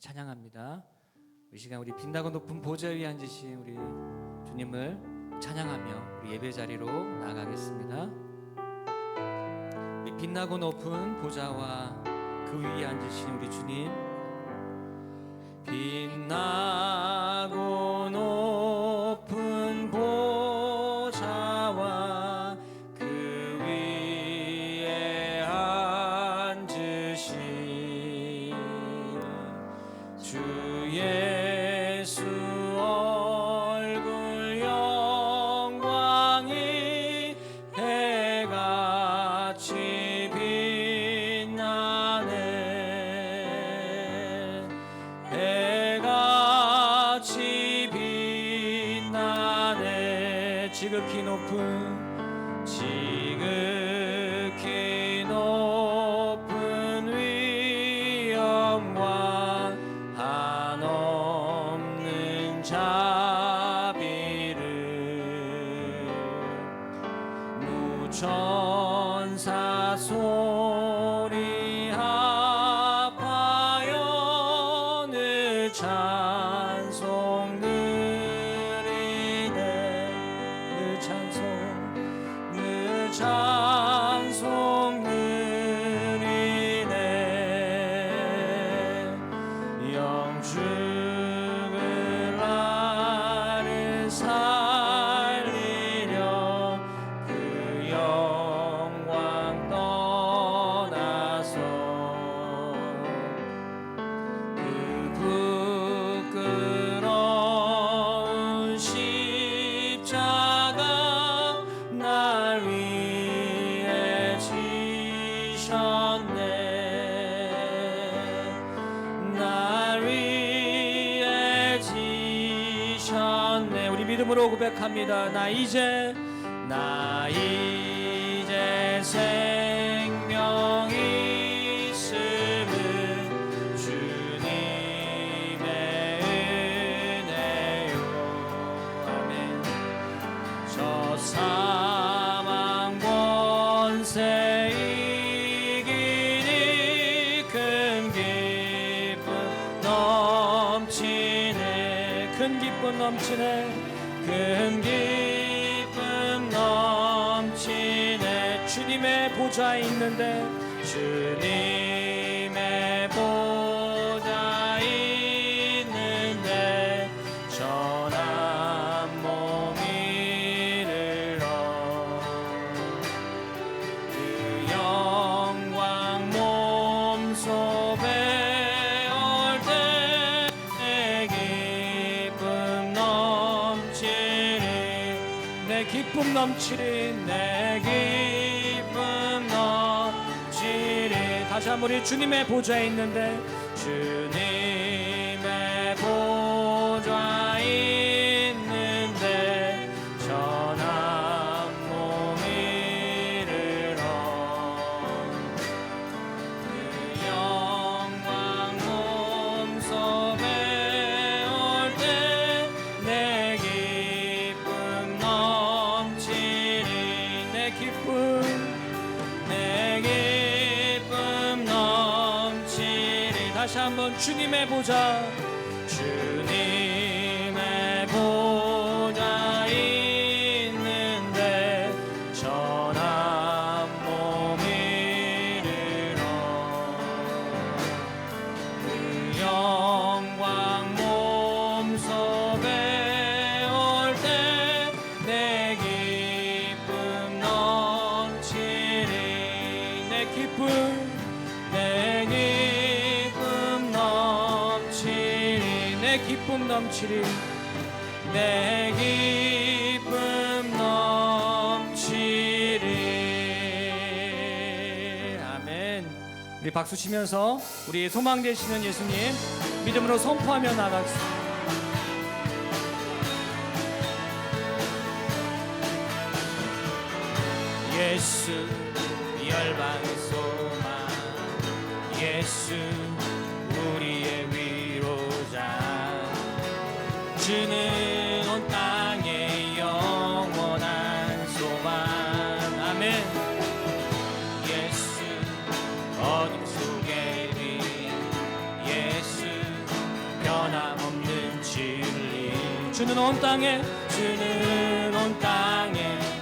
찬양합니다. 이 시간 우리 빛나고 높은 보좌 위에 앉으신 우리 주님을 찬양하며 우리 예배 자리로 나아가겠습니다. 우리 빛나고 높은 보좌와 그 위에 앉으신 우리 주님, 빛나고 높은 보좌와 그 위에 앉으신 주 예수 얼굴 영광이 해같이 빛나네. 해같이 빛나네. 지극히 높은 위엄과 한없는 자비를 무천사 소리 합하여 늘 찬송 드리네. 늘 찬송 드리네. 영죽을 나를 살리려 그 영광 떠나서 그 부끄러운 십자가 날 위해 지셨네. 날 위해 지셨네. 우리 믿음으로 고백합니다. 나 이제 생명이 있음을 주님의 은혜요. 아멘. 저 사망 권세 이기니 큰 기쁨 넘치네. 큰 기쁨 넘치네. 주님의 보좌에 있는데, 주님의 보좌에 있는데 전한 몸 이르러 그 영광 몸소배 올 때 내 기쁨 넘치리. 내 기쁨 넘치리. 다시 한번 우리 주님의 보좌에 있는데, 주님의 보좌에 있는데 전한 몸 이르러 그 영광 몸소배 올 때 내 기쁨 넘치리. 내 기쁨 넘치리. 다시 한번 주님의 보좌, 주님의 보좌에 있는데 전한 몸 이르러 그 영광 몸소배 올 때 내 기쁨 넘치리. 내 기쁨 넘치리. 내 기쁨 넘치리. 내 기쁨 넘치리. 아멘. 우리 박수 치면서 우리 소망 되시는 예수님 믿음으로 선포하며 나가겠습니다. 예수 열방의 소망, 예수 우리의 위로자, 주는 온 땅의 영원한 소망. 아멘. 예수 어둠 속에 빛, 예수 주는 온 땅에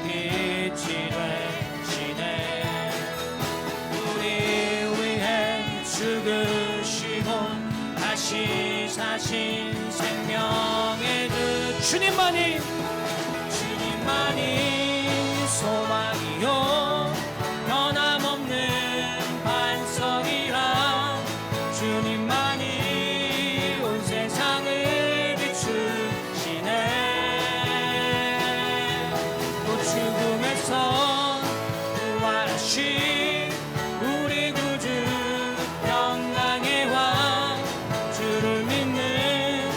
빛이 되시네. 우리 위해 죽으시고 다시 사신 생명의 그 주님만이 소망이요 변함없는 반석이라. 주님만이 온 세상을 비추시네. 또 죽음에서 부활하신 우리 구주 평강의 왕. 주를 믿는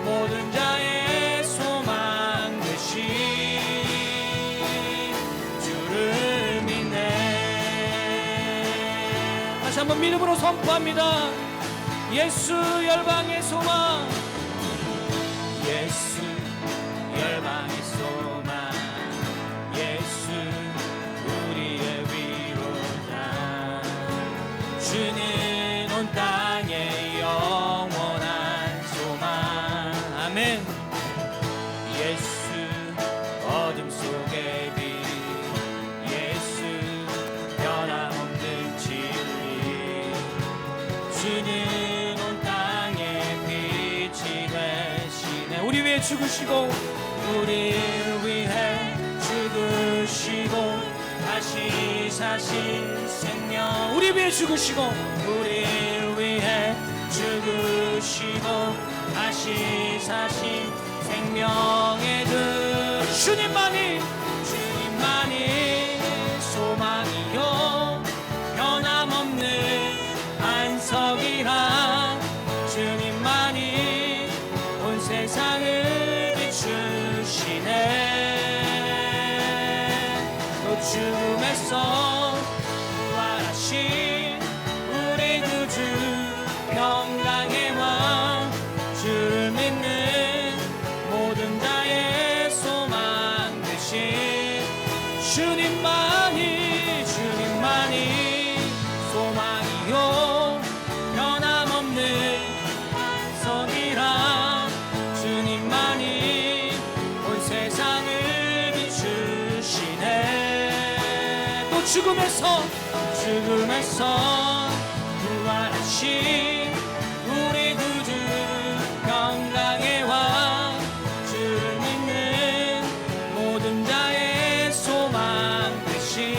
모든 자의 소망 되신 주를 믿네. 다시 한번 믿음으로 선포합니다. 예수 열방의 소망, 예수 열방의 소망, 예수 우리의 위로자. 주는 온 땅의 영원한 소망. 아멘. 예수 어둠 속의 빛, 예수 변함없는 진리. 주는 우리 위해 죽으시고 우리를 위해 죽으시고 다시 사신 생명. 우리 위해 죽으시고 우리를 위해 죽으시고 다시 사신 생명의 그 주님만이 소망이요 변함없는 반석이라. 주님만이 세상을 비추시네. 또 죽음에서 부활하신 우리 구주 평강의 왕. 주를 믿는 모든 자의 소망 되신 주님만이 소망이요 변함없는 반석이라. 죽음에서 부활하신 우리 구주 평강의 왕. 주를 믿는 모든 자의 소망 되신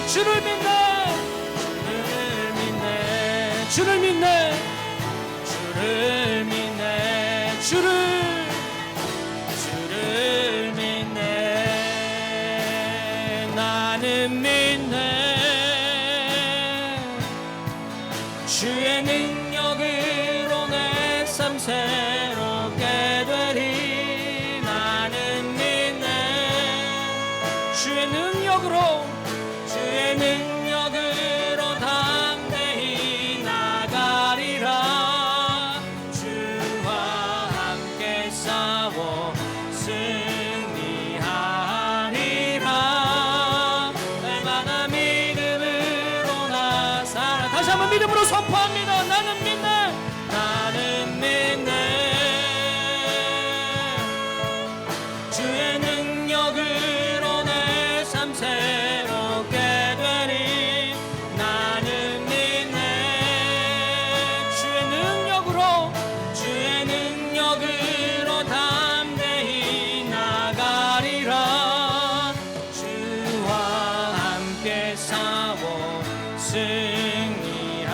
주를 믿네. 나는 믿네. 주의 능력으로 내 삶 새롭게 되리. 나는 믿네. 주의 능력으로 담대히 나가리라. 주와 함께 싸워 승리하리라. 날마다 믿음으로 나 살아. 다시 한번 믿음으로 선포합니다. 나는 믿네. 주의 능력으로 내 삶 새롭게 되리. 나는 믿네. 주의 능력으로 담대히 나가리라. 주와 함께 싸워 승리하리라.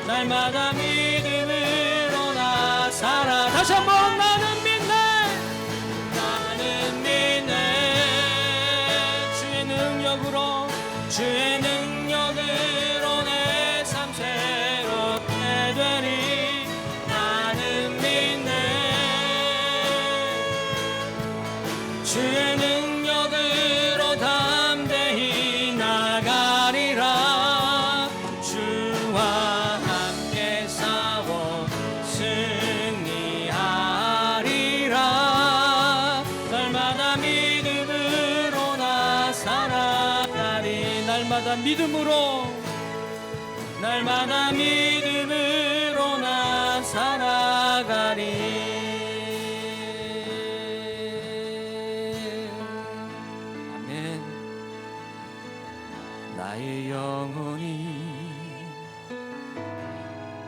날마다 믿음으로 나 살아. 다시 한번 나는 믿네. 주의 능력으로 내 삶 새롭게 되리. 나는 믿네. 주의 능력으로 담대히 나가리라. 주와 함께 싸워 승리하리라. 날마다 믿음으로 나 살아가리. 날마다 믿음으로 나 살아가리.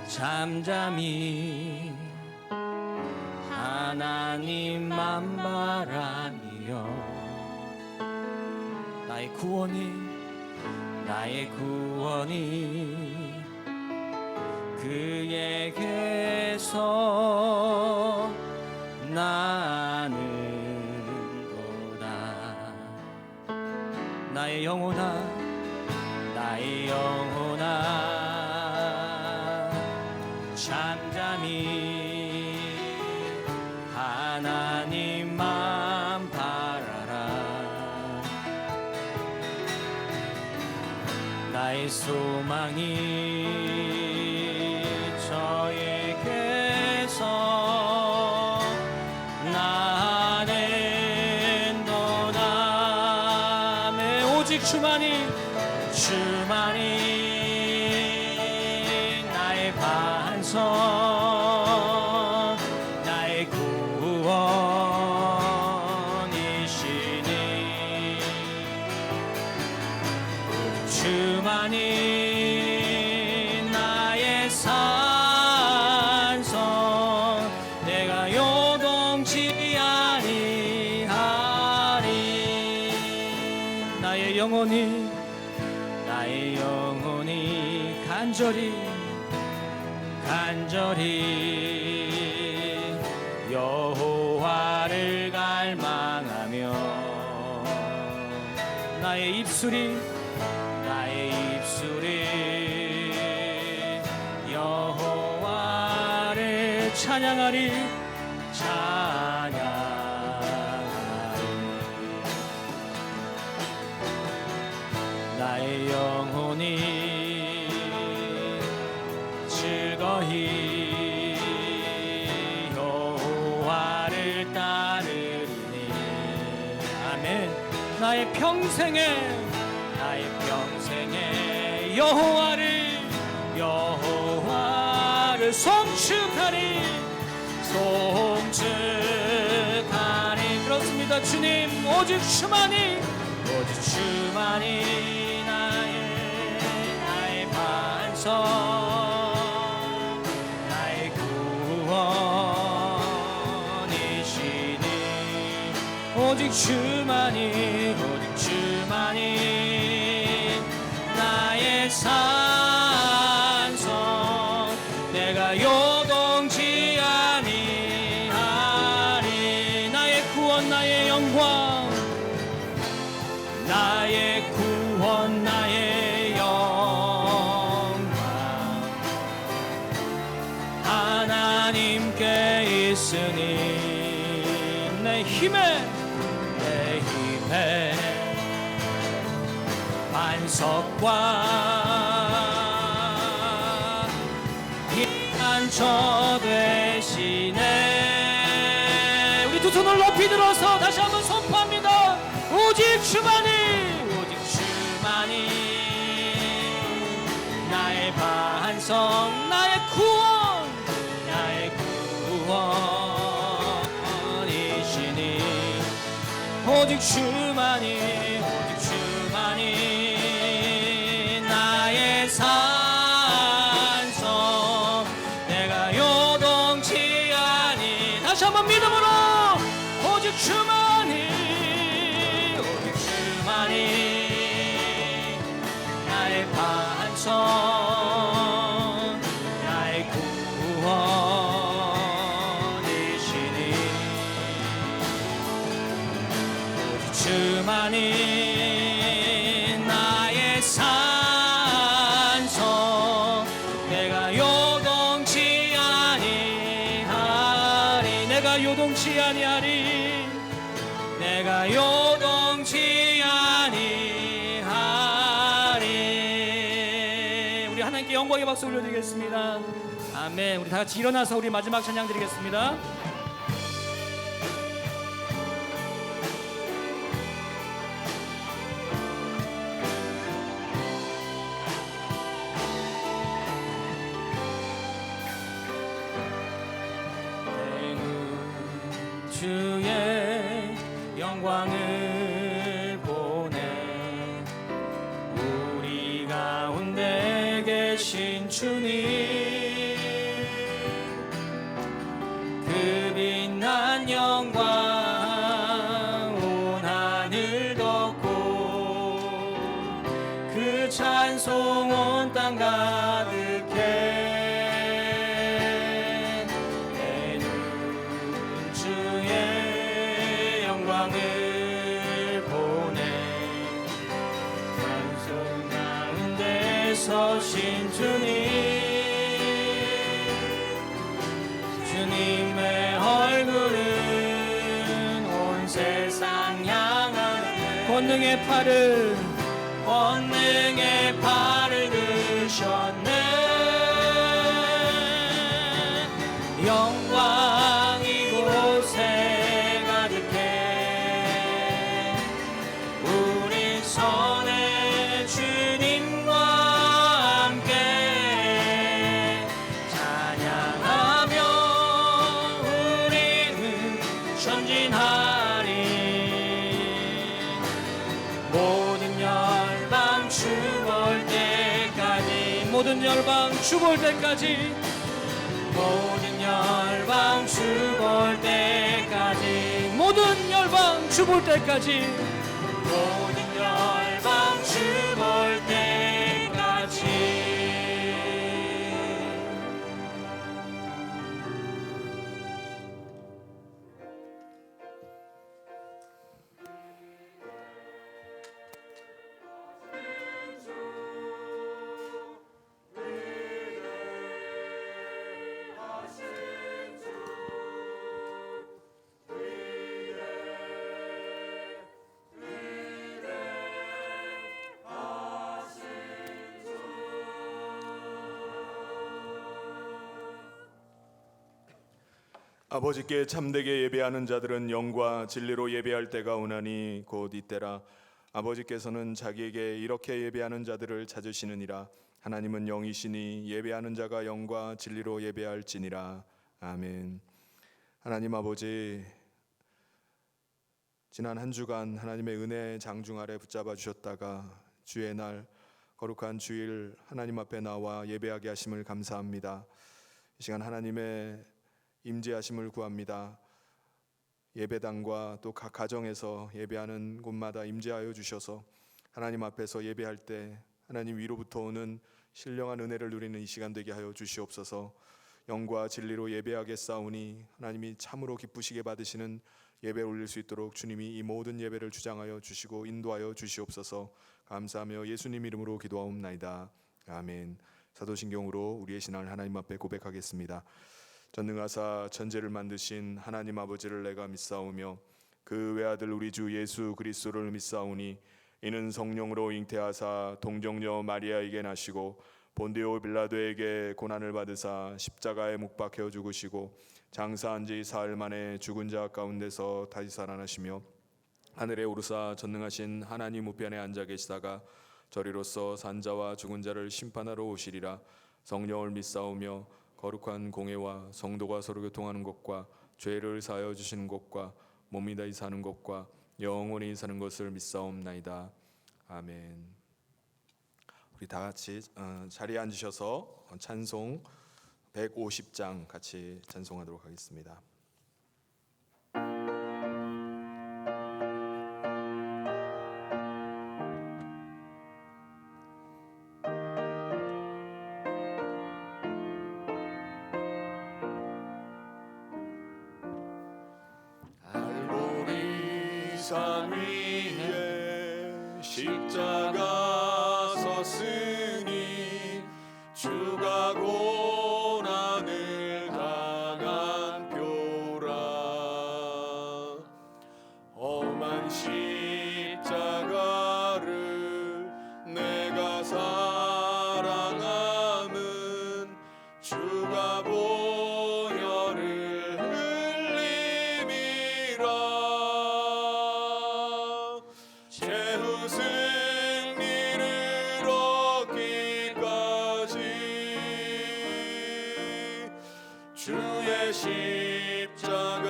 잠잠히 하나님만 바라며 나의 구원이 그에게서 나는도다. 나의 영혼아 잠잠히 하나님만 바라라. 나의 소망이 저에게서 나는도다. 오직 주만이 나의 반석, 나의 구원이시니 주만이 나의 산성, 내가 요동치 아니하리. 나의 영혼이 간절히 여호와를 갈망하며 나의 입술이 여호와를 찬양하리. 나의 영혼이 즐거이 여호와를 따르리니. 아멘. 나의 평생에 여호와를 송축하리. 그렇습니다. 주님, 오직 주만이 나의 반석, 나의 구원이시니 오직 주만이 나의 산성, 내가 요동치 아니하리. 나의 구원, 나의 영광, 나의 구원, 나의 영광 하나님께 있으니 내 힘의 반석과 피난처 되시네. 우리 두 손을 높이 들어서 다시 한번 선포합니다. 오직 주만이 나의 반석, 나의 구원이시니 오직 주만이 나의 산성, 내가 요동치 아니. 다시 한번 믿음으로 오직 주만이 나의 반석, 나의 구원이시니 오직 주만이 나의 산성, 내가 요동치 아니하리. 내가 요동치 아니하리. 우리 하나님께 영광의 박수 올려드리겠습니다. 아멘. 우리 다 같이 일어나서 우리 마지막 찬양 드리겠습니다. 주의 영광을 보내 우리 가운데 계신 주님, 찬송 온 땅 가득해 내 눈 주의 영광을 보내 찬송 가운데 서신 주님의 얼굴은 온 세상 향하네 권능의 팔을 드셨네 영광 이곳에 가득해 우리 손에 주님과 함께 찬양하며 우리는 전진하리 모든 열방 주볼 때까지 모든 열방 주볼 때까지 모든 열방 주볼 때까지 모든 열방 주볼 때까지 모든 열방 주볼 때까지 아버지께 참되게 예배하는 자들은 영과 진리로 예배할 때가 오나니 곧 이때라. 아버지께서는 자기에게 이렇게 예배하는 자들을 찾으시느니라. 하나님은 영이시니 예배하는 자가 영과 진리로 예배할지니라. 아멘. 하나님 아버지, 지난 한 주간 하나님의 은혜의 장중 아래 붙잡아 주셨다가 주의 날 거룩한 주일 하나님 앞에 나와 예배하게 하심을 감사합니다. 이 시간 하나님의 임재하심을 구합니다. 예배당과 또 각 가정에서 예배하는 곳마다 임재하여 주셔서 하나님 앞에서 예배할 때 하나님 위로부터 오는 신령한 은혜를 누리는 이 시간 되게 하여 주시옵소서. 영과 진리로 예배하겠사오니 하나님이 참으로 기쁘시게 받으시는 예배 올릴 수 있도록 주님이 이 모든 예배를 주장하여 주시고 인도하여 주시옵소서. 감사하며 예수님 이름으로 기도하옵나이다. 아멘. 사도신경으로 우리의 신앙을 하나님 앞에 고백하겠습니다. 전능하사 천지를 만드신 하나님 아버지를 내가 믿사오며 그 외아들 우리 주 예수 그리스도를 믿사오니 이는 성령으로 잉태하사 동정녀 마리아에게 나시고 본디오 빌라도에게 고난을 받으사 십자가에 못 박혀 죽으시고 장사한 지 사흘 만에 죽은 자 가운데서 다시 살아나시며 하늘에 오르사 전능하신 하나님 우편에 앉아 계시다가 저리로서 산자와 죽은 자를 심판하러 오시리라. 성령을 믿사오며 거룩한 공회와 성도가 서로 교통하는 것과 죄를 사하여 주시는 것과 몸이 다시 사는 것과 영원히 사는 것을 믿사옵나이다. 아멘. 우리 다 같이 자리에 앉으셔서 찬송 150장 같이 찬송하도록 하겠습니다. 산 위에 십자가 섰으니 주가 고난을 당한 표라. 험한 십자가를 내가 사랑함은 주가 보혈을 흘림이라. 승리를 얻기까지 주의 십자가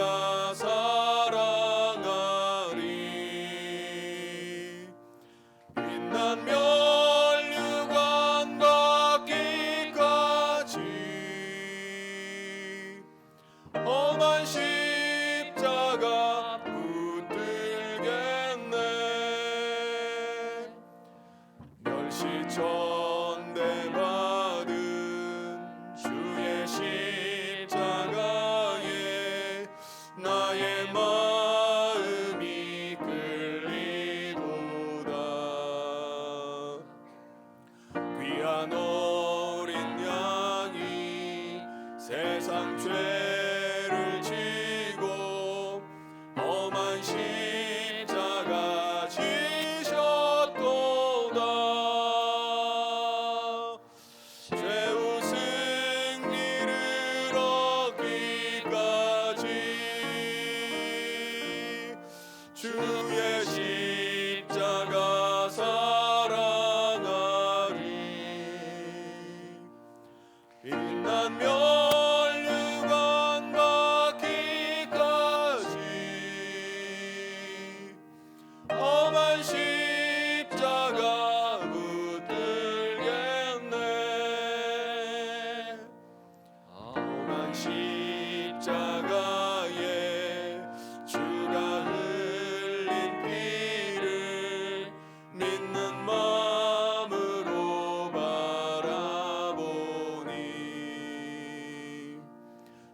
사랑하리. 빛난 면류관 받기까지 험한 십자가 붙들겠네. 멸시쳐 난 멸류관 받기까지 험한 십자가 붙들겠네. 험한 십자가에 주가 흘린 피를 믿는 마음으로 바라보니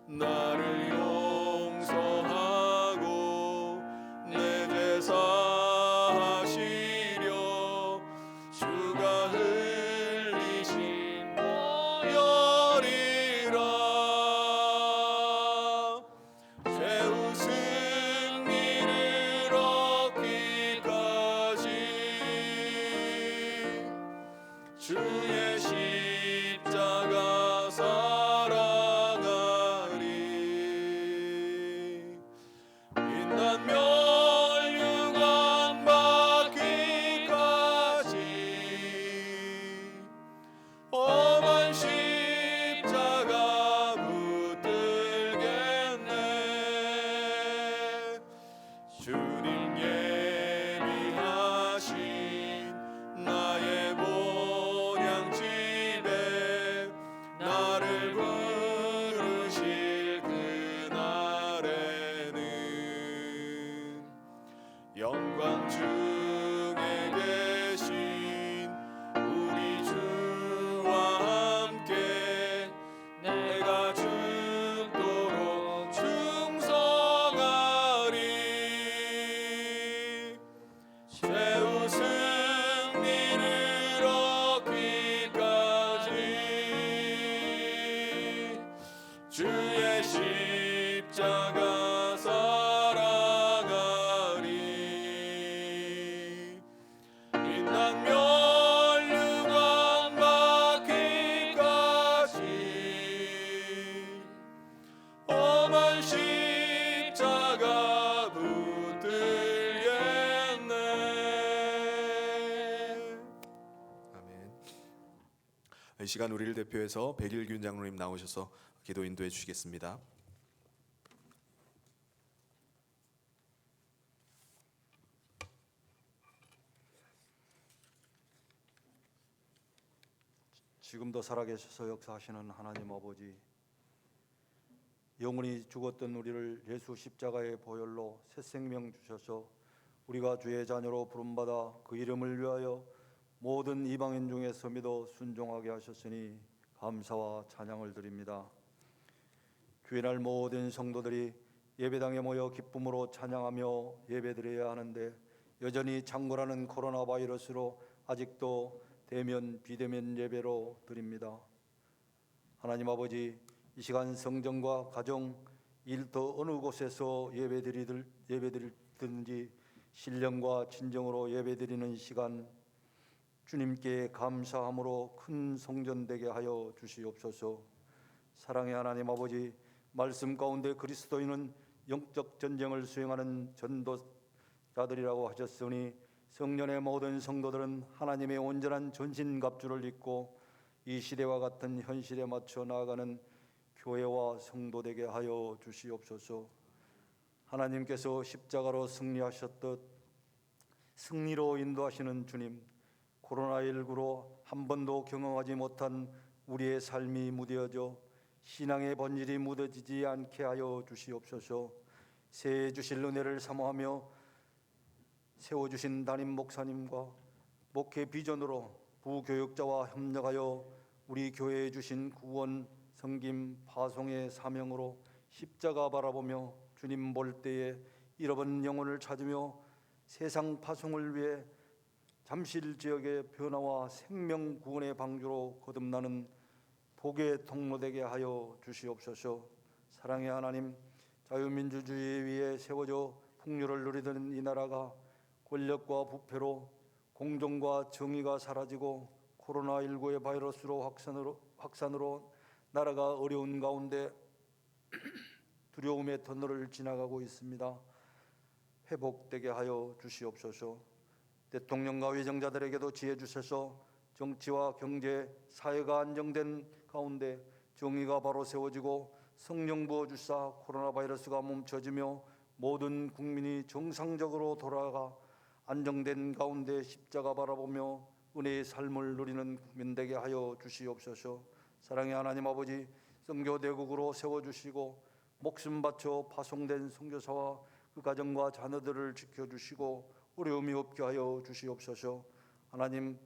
나를 용서하고 내 죄 사하시려 주가 흘리신 보혈이라. 최후 승리를 얻기까지 주의 십자가 사랑하리. 빛난 멸류관 받기까지 험한 십자가 붙들겠네. 주님 예비하신 나의 본향집에 나를 부르실 그날에는 영광 중에 계신 우리 주와 함께 내가 죽도록 충성하리. 최후 승리를 얻기까지 주의 십자가 사랑하리. 빛난 멸류관 받기까지 험한 십자가 붙들겠네. 아멘. 이 시간 우리를 대표해서 백일균 장로님 나오셔서 기도 인도해 주시겠습니다. 지금도 살아계셔서 역사하시는 하나님 아버지, 영원히 죽었던 우리를 예수 십자가의 보혈로 새 생명 주셔서 우리가 주의 자녀로 부름받아 그 이름을 위하여 모든 이방인 중에서 믿어 순종하게 하셨으니 감사와 찬양을 드립니다. 주일날 모든 성도들이 예배당에 모여 기쁨으로 찬양하며 예배드려야 하는데 여전히 창궐하는 코로나 바이러스로 아직도 대면 비대면 예배로 드립니다. 하나님 아버지, 이 시간 성전과 가정, 일터 어느 곳에서 예배드리든지 신령과 진정으로 예배드리는 시간, 주님께 감사함으로 큰 성전 되게 하여 주시옵소서. 사랑의 하나님 아버지, 말씀 가운데 그리스도인은 영적 전쟁을 수행하는 전도자들이라고 하셨으니 성년의 모든 성도들은 하나님의 온전한 전신갑주를 입고 이 시대와 같은 현실에 맞춰 나아가는 교회와 성도 되게 하여 주시옵소서. 하나님께서 십자가로 승리하셨듯 승리로 인도하시는 주님, 코로나19로 한 번도 경험하지 못한 우리의 삶이 무뎌져 신앙의 본질이 묻어지지 않게 하여 주시옵소서. 새해 주실 은혜를 사모하며 세워주신 담임 목사님과 목회 비전으로 부교육자와 협력하여 우리 교회에 주신 구원, 섬김, 파송의 사명으로 십자가 바라보며 주님 볼 때에 잃어버린 영혼을 찾으며 세상 파송을 위해 잠실 지역의 변화와 생명 구원의 방주로 거듭나는 복의 통로 되게 하여 주시옵소서. 사랑의 하나님, 자유민주주의 위에 세워져 풍요를 누리던 이 나라가 권력과 부패로 공정과 정의가 사라지고 코로나19의 바이러스로 확산으로 나라가 어려운 가운데 두려움의 터널을 지나가고 있습니다. 회복되게 하여 주시옵소서. 대통령과 위정자들에게도 지혜 주셔서 정치와 경제, 사회가 안정된 가운데 정의가 바로 세워지고 성령 부어 주사 코로나 바이러스가 멈춰지며 모든 국민이 정상적으로 돌아가 안정된 가운데 십자가 바라보며 은혜의 삶을 누리는 국민 되게 하여 주시옵소서. 사랑의 하나님 아버지, 선교 대국으로 세워주시고 목숨 바쳐 파송된 선교사와 그 가정과 자녀들을 지켜주시고 어려움이 없게 하여 주시옵소서. 하나님,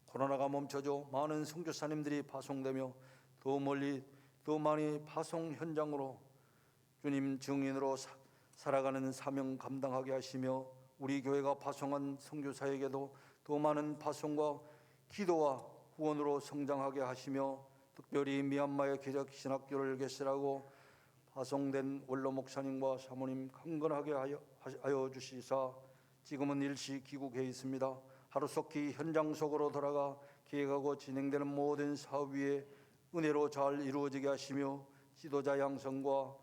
코로나가 멈춰져 많은 선교사님들이 파송되며 더 멀리 더 많이 파송 현장으로 주님 증인으로 살아가는 사명 감당하게 하시며 우리 교회가 파송한 선교사에게도 더 많은 파송과 기도와 후원으로 성장하게 하시며 특별히 미얀마의 개척 신학교를 개설하고 파송된 원로 목사님과 사모님 강건하게 하여 주시사 지금은 일시 귀국해 있습니다. 하루속히 현장 속으로 돌아가 계획하고 진행되는 모든 사업 위에 은혜로 잘 이루어지게 하시며 지도자 양성과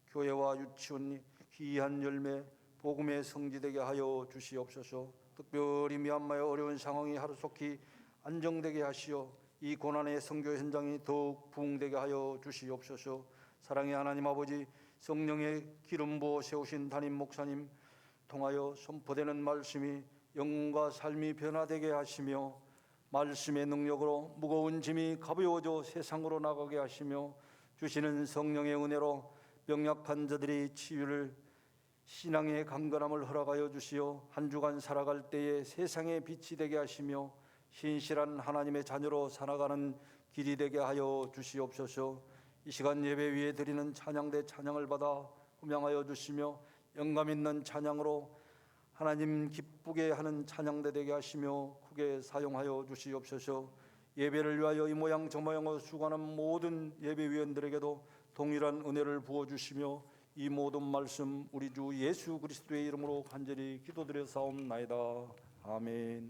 교회와 유치원 귀한 열매 복음의 성지되게 하여 주시옵소서. 특별히 미얀마의 어려운 상황이 하루속히 안정되게 하시어 이 고난의 선교 현장이 더욱 부흥되게 하여 주시옵소서. 사랑의 하나님 아버지, 성령의 기름 부어 세우신 담임 목사님 통하여 선포되는 말씀이 영과 삶이 변화되게 하시며 말씀의 능력으로 무거운 짐이 가벼워져 세상으로 나가게 하시며 주시는 성령의 은혜로 병약한 자들이 치유를 신앙의 강건함을 허락하여 주시어 한 주간 살아갈 때에 세상의 빛이 되게 하시며 신실한 하나님의 자녀로 살아가는 길이 되게 하여 주시옵소서. 이 시간 예배 위에 드리는 찬양대 찬양을 받아 흠양하여 주시며 영감 있는 찬양으로 하나님 기쁘게 하는 찬양대 되게 하시며 크게 사용하여 주시옵소서. 예배를 위하여 이 모양 저 모양으로 수고하는 모든 예배위원들에게도 동일한 은혜를 부어주시며 이 모든 말씀 우리 주 예수 그리스도의 이름으로 간절히 기도드려 사옵나이다. 아멘.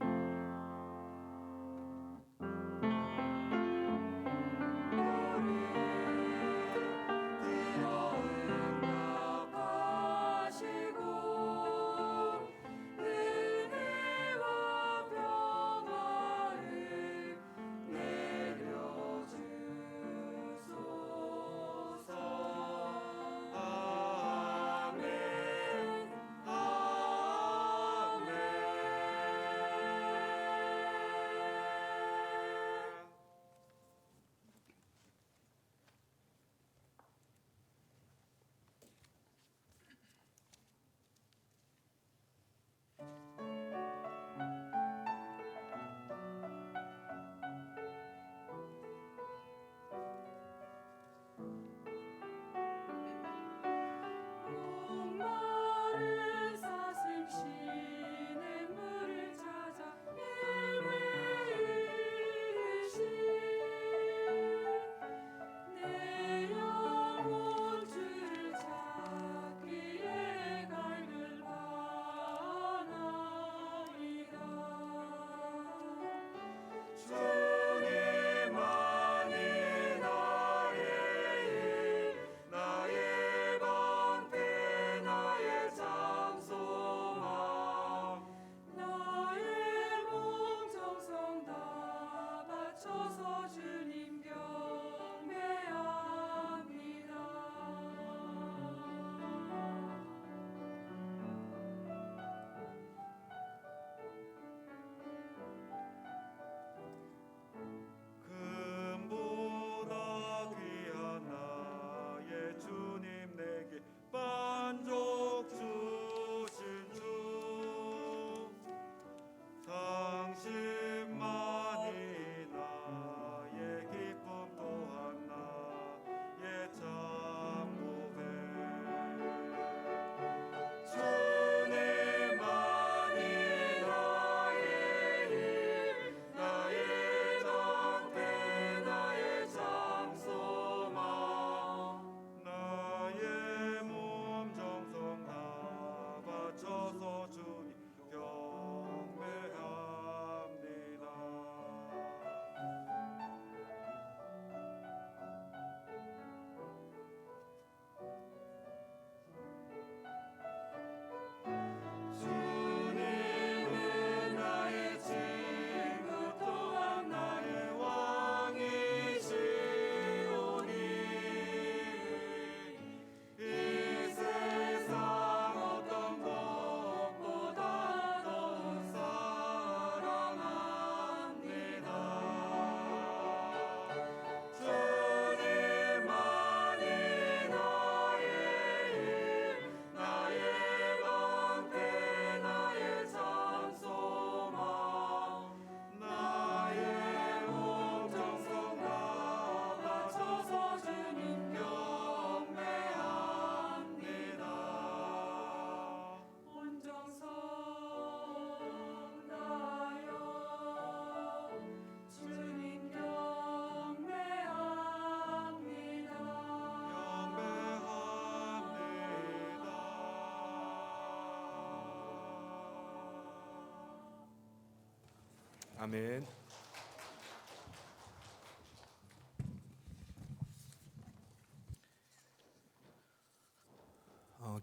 아멘.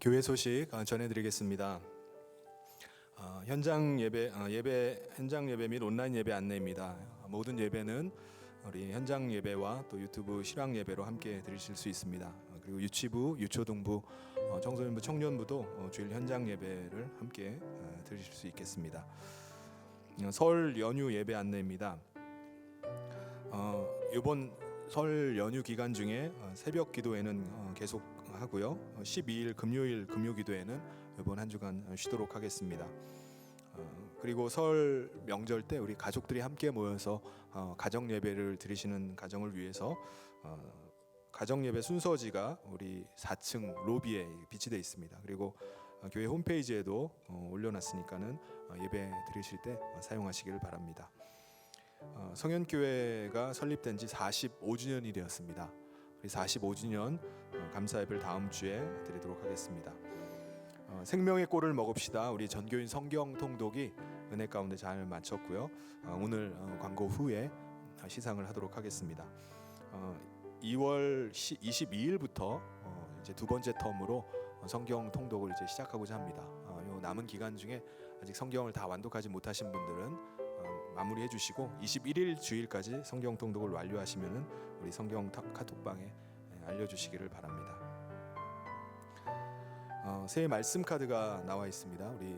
교회 소식 전해드리겠습니다. 현장 예배 및 온라인 예배 안내입니다. 모든 예배는 우리 현장 예배와 또 유튜브 실황 예배로 함께 드리실 수 있습니다. 그리고 유치부, 유초등부, 청소년부, 청년부도 주일 현장 예배를 함께 드리실 수 있겠습니다. 설 연휴 예배 안내입니다. 이번 설 연휴 기간 중에 새벽 기도회는 계속 하고요. 12일 금요일 금요 기도회는 이번 한 주간 쉬도록 하겠습니다. 그리고 설 명절 때 우리 가족들이 함께 모여서 가정 예배를 드리시는 가정을 위해서 가정 예배 순서지가 우리 4층 로비에 비치되어 있습니다. 그리고 교회 홈페이지에도 올려놨으니까는 예배 드리실 때 사용하시길 바랍니다. 성현교회가 설립된 지 45주년이 되었습니다. 우리 45주년 감사 예배를 다음 주에 드리도록 하겠습니다. 생명의 꼴을 먹읍시다. 우리 전교인 성경 통독이 은혜 가운데 잘 마쳤고요. 오늘 광고 후에 시상을 하도록 하겠습니다. 2월 22일부터 이제 두 번째 텀으로 성경 통독을 이제 시작하고자 합니다. 요 남은 기간 중에 아직 성경을 다 완독하지 못하신 분들은 마무리해 주시고 21일 주일까지 성경 통독을 완료하시면은 우리 성경 카톡방에 알려주시기를 바랍니다. 새해 말씀 카드가 나와 있습니다. 우리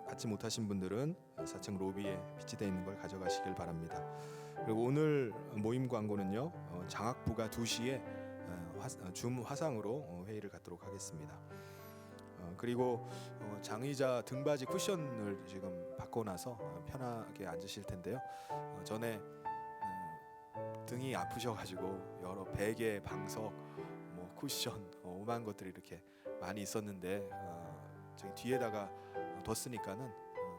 받지 못하신 분들은 4층 로비에 비치되어 있는 걸 가져가시길 바랍니다. 그리고 오늘 모임 광고는요, 장학부가 2시에 줌 화상으로 회의를 갖도록 하겠습니다. 그리고 장의자 등받이 쿠션을 지금 바꿔놔서 편하게 앉으실 텐데요. 전에 등이 아프셔가지고 여러 베개, 방석, 뭐 쿠션, 오만 것들이 이렇게 많이 있었는데 저기 뒤에다가 뒀으니까는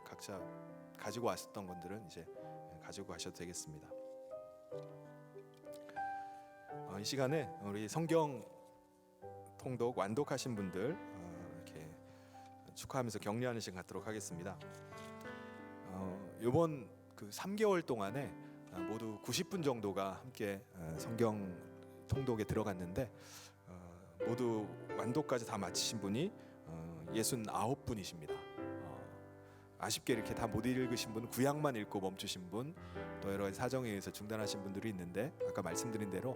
각자 가지고 왔었던 분들은 이제 가지고 가셔도 되겠습니다. 이 시간에 우리 성경 통독 완독하신 분들 이렇게 축하하면서 격려하는 시간 갖도록 하겠습니다. 이번 그 3개월 동안에 모두 90분 정도가 함께 성경 통독에 들어갔는데 모두 완독까지 다 마치신 분이 69분이십니다. 아쉽게 이렇게 다 못 읽으신 분, 구약만 읽고 멈추신 분, 또 여러 가지 사정에 의해서 중단하신 분들이 있는데 아까 말씀드린 대로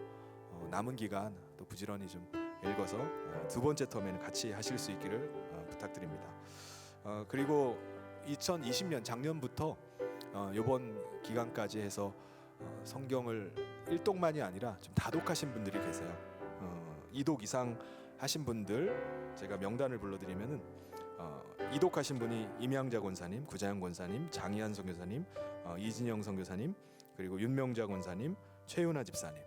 남은 기간 또 부지런히 좀 읽어서 두 번째 텀에는 같이 하실 수 있기를 부탁드립니다. 그리고 2020년 작년부터 이번 기간까지 해서 성경을 일독만이 아니라 좀 다독하신 분들이 계세요. 2독 이상 하신 분들 제가 명단을 불러드리면은 2독하신 분이 임양자 권사님, 구자영 권사님, 장희한 선교사님, 이진영 선교사님, 그리고 윤명자 권사님, 최윤아 집사님,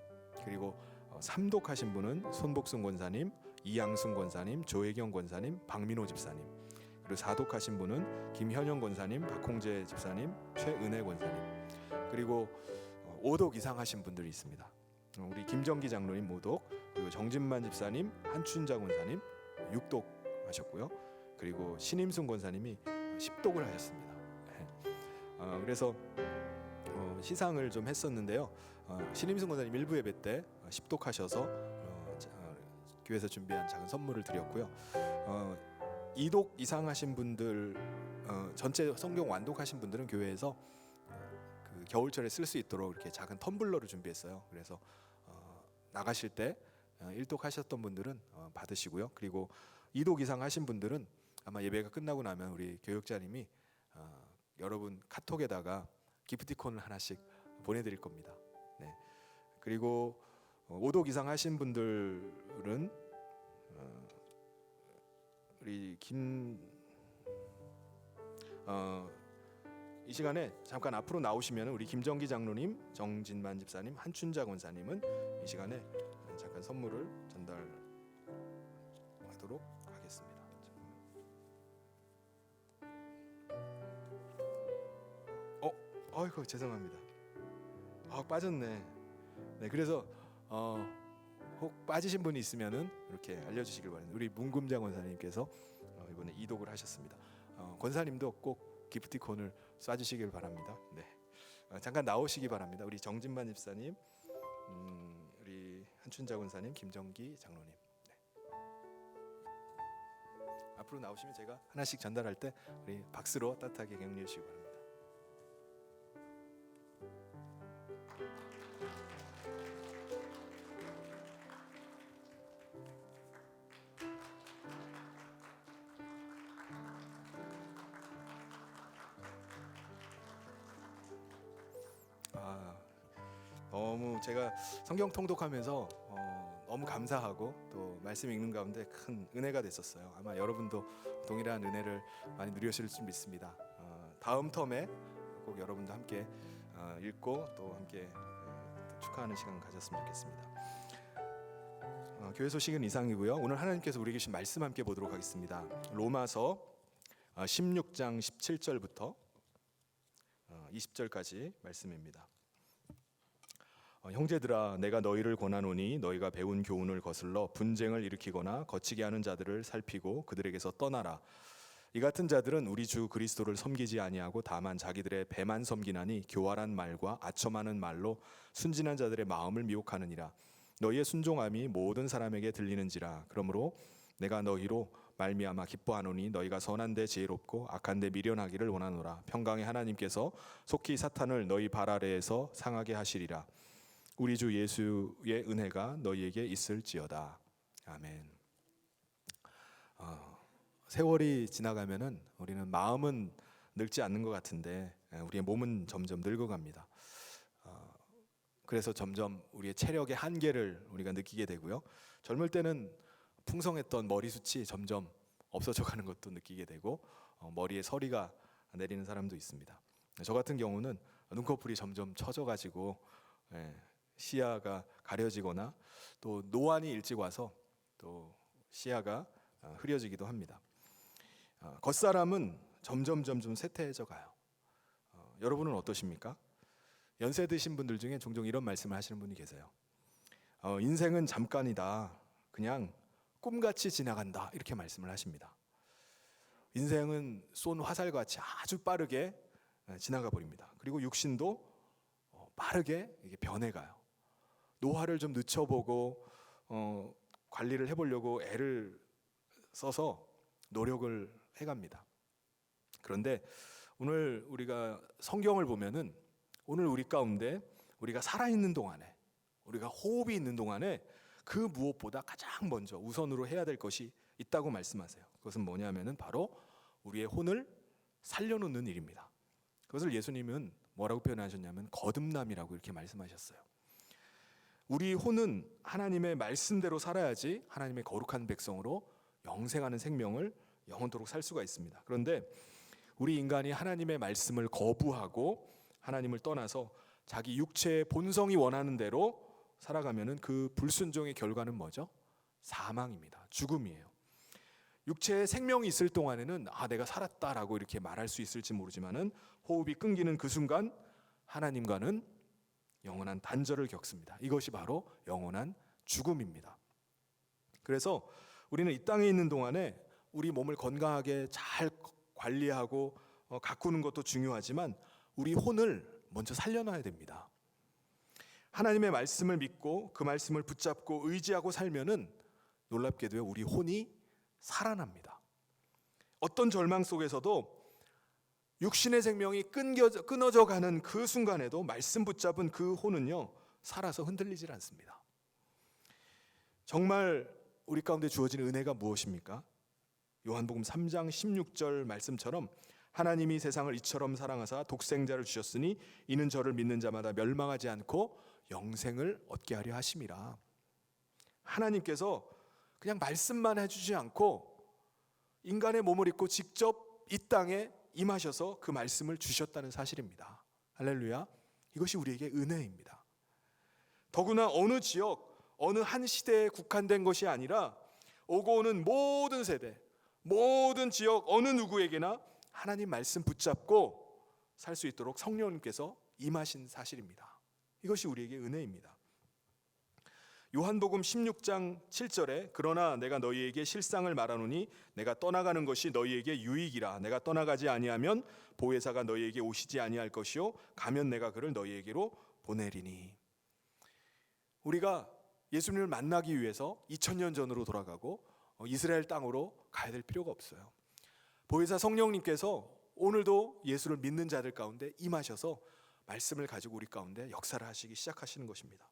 그리고 3독하신 분은 손복순 권사님, 이양순 권사님, 조혜경 권사님, 박민호 집사님, 그리고 4독하신 분은 김현영 권사님, 박홍재 집사님, 최은혜 권사님, 그리고 5독 이상 하신 분들이 있습니다. 우리 김정기 장로님 5독, 그리고 정진만 집사님, 한춘자 권사님 6독 하셨고요. 그리고 신임순 권사님이 10독을 하셨습니다. 그래서 시상을 좀 했었는데요. 신임순 권사님 1부 예배 때 10독 하셔서 교회에서 준비한 작은 선물을 드렸고요. 2독 이상 하신 분들, 전체 성경 완독하신 분들은 교회에서 그 겨울철에 쓸 수 있도록 이렇게 작은 텀블러를 준비했어요. 그래서 나가실 때 1독 하셨던 분들은 받으시고요. 그리고 2독 이상 하신 분들은 아마 예배가 끝나고 나면 우리 교육자님이 여러분 카톡에다가 기프티콘을 하나씩 보내드릴 겁니다. 네. 그리고 5독 이상 하신 분들은 우리 이 시간에 잠깐 앞으로 나오시면 우리 김정기 장로님, 정진만 집사님, 한춘자 권사님은 이 시간에 잠깐 선물을 전달하도록 하겠습니다. 아이고 죄송합니다. 빠졌네. 네, 그래서 혹 빠지신 분이 있으면은 이렇게 알려주시길 바랍니다. 우리 문금장 권사님께서 이번에 이독을 하셨습니다. 권사님도 꼭 기프티콘을 쏴주시길 바랍니다. 네, 잠깐 나오시기 바랍니다. 우리 정진만 집사님, 우리 한춘자 군사님, 김정기 장로님. 네. 앞으로 나오시면 제가 하나씩 전달할 때 우리 박수로 따뜻하게 격려해 주시기 바랍니다. 너무 제가 성경 통독하면서 너무 감사하고 또 말씀 읽는 가운데 큰 은혜가 됐었어요. 아마 여러분도 동일한 은혜를 많이 누리실 줄 믿습니다. 다음 텀에 꼭 여러분도 함께 읽고 또 함께 축하하는 시간 가졌으면 좋겠습니다. 교회 소식은 이상이고요. 오늘 하나님께서 우리에게 주신 말씀 함께 보도록 하겠습니다. 로마서 16장 17절부터 20절까지 말씀입니다. 형제들아 내가 너희를 권하노니 너희가 배운 교훈을 거슬러 분쟁을 일으키거나 거치게 하는 자들을 살피고 그들에게서 떠나라. 이 같은 자들은 우리 주 그리스도를 섬기지 아니하고 다만 자기들의 배만 섬기나니 교활한 말과 아첨하는 말로 순진한 자들의 마음을 미혹하느니라. 너희의 순종함이 모든 사람에게 들리는지라. 그러므로 내가 너희로 말미암아 기뻐하노니 너희가 선한데 지혜롭고 악한데 미련하기를 원하노라. 평강의 하나님께서 속히 사탄을 너희 발 아래에서 상하게 하시리라. 우리 주 예수의 은혜가 너희에게 있을지어다. 아멘. 세월이 지나가면은 우리는 마음은 늙지 않는 것 같은데 우리의 몸은 점점 늙어갑니다. 그래서 점점 우리의 체력의 한계를 우리가 느끼게 되고요. 젊을 때는 풍성했던 머리숱이 점점 없어져가는 것도 느끼게 되고 머리에 서리가 내리는 사람도 있습니다. 저 같은 경우는 눈꺼풀이 점점 처져가지고 시야가 가려지거나 또 노안이 일찍 와서 또 시야가 흐려지기도 합니다. 겉사람은 점점 쇠퇴해져 가요. 여러분은 어떠십니까? 연세 드신 분들 중에 종종 이런 말씀을 하시는 분이 계세요. 인생은 잠깐이다. 그냥 꿈같이 지나간다. 이렇게 말씀을 하십니다. 인생은 쏜 화살같이 아주 빠르게 지나가 버립니다. 그리고 육신도 빠르게 이게 변해가요. 노화를 좀 늦춰보고 관리를 해보려고 애를 써서 노력을 해갑니다. 그런데 오늘 우리가 성경을 보면은 오늘 우리 가운데 우리가 살아있는 동안에 우리가 호흡이 있는 동안에 그 무엇보다 가장 먼저 우선으로 해야 될 것이 있다고 말씀하세요. 그것은 뭐냐면은 바로 우리의 혼을 살려놓는 일입니다. 그것을 예수님은 뭐라고 표현하셨냐면 거듭남이라고 이렇게 말씀하셨어요. 우리 혼은 하나님의 말씀대로 살아야지 하나님의 거룩한 백성으로 영생하는 생명을 영원토록 살 수가 있습니다. 그런데 우리 인간이 하나님의 말씀을 거부하고 하나님을 떠나서 자기 육체의 본성이 원하는 대로 살아가면은 그 불순종의 결과는 뭐죠? 사망입니다. 죽음이에요. 육체에 생명이 있을 동안에는 내가 살았다라고 이렇게 말할 수 있을지 모르지만은 호흡이 끊기는 그 순간 하나님과는 영원한 단절을 겪습니다. 이것이 바로 영원한 죽음입니다. 그래서 우리는 이 땅에 있는 동안에 우리 몸을 건강하게 잘 관리하고 가꾸는 것도 중요하지만 우리 혼을 먼저 살려놔야 됩니다. 하나님의 말씀을 믿고 그 말씀을 붙잡고 의지하고 살면은 놀랍게도 우리 혼이 살아납니다. 어떤 절망 속에서도 육신의 생명이 끊어져 가는 그 순간에도 말씀 붙잡은 그 혼은요 살아서 흔들리질 않습니다. 정말 우리 가운데 주어진 은혜가 무엇입니까? 요한복음 3장 16절 말씀처럼 하나님이 세상을 이처럼 사랑하사 독생자를 주셨으니 이는 저를 믿는 자마다 멸망하지 않고 영생을 얻게 하려 하심이라. 하나님께서 그냥 말씀만 해주지 않고 인간의 몸을 입고 직접 이 땅에 임하셔서 그 말씀을 주셨다는 사실입니다. 할렐루야. 이것이 우리에게 은혜입니다. 더구나 어느 지역, 어느 한 시대에 국한된 것이 아니라 오고 오는 모든 세대, 모든 지역 어느 누구에게나 하나님 말씀 붙잡고 살 수 있도록 성령님께서 임하신 사실입니다. 이것이 우리에게 은혜입니다. 요한복음 16장 7절에 그러나 내가 너희에게 실상을 말하노니 내가 떠나가는 것이 너희에게 유익이라. 내가 떠나가지 아니하면 보혜사가 너희에게 오시지 아니할 것이요 가면 내가 그를 너희에게로 보내리니. 우리가 예수님을 만나기 위해서 2000년 전으로 돌아가고 이스라엘 땅으로 가야 될 필요가 없어요. 보혜사 성령님께서 오늘도 예수를 믿는 자들 가운데 임하셔서 말씀을 가지고 우리 가운데 역사를 하시기 시작하시는 것입니다.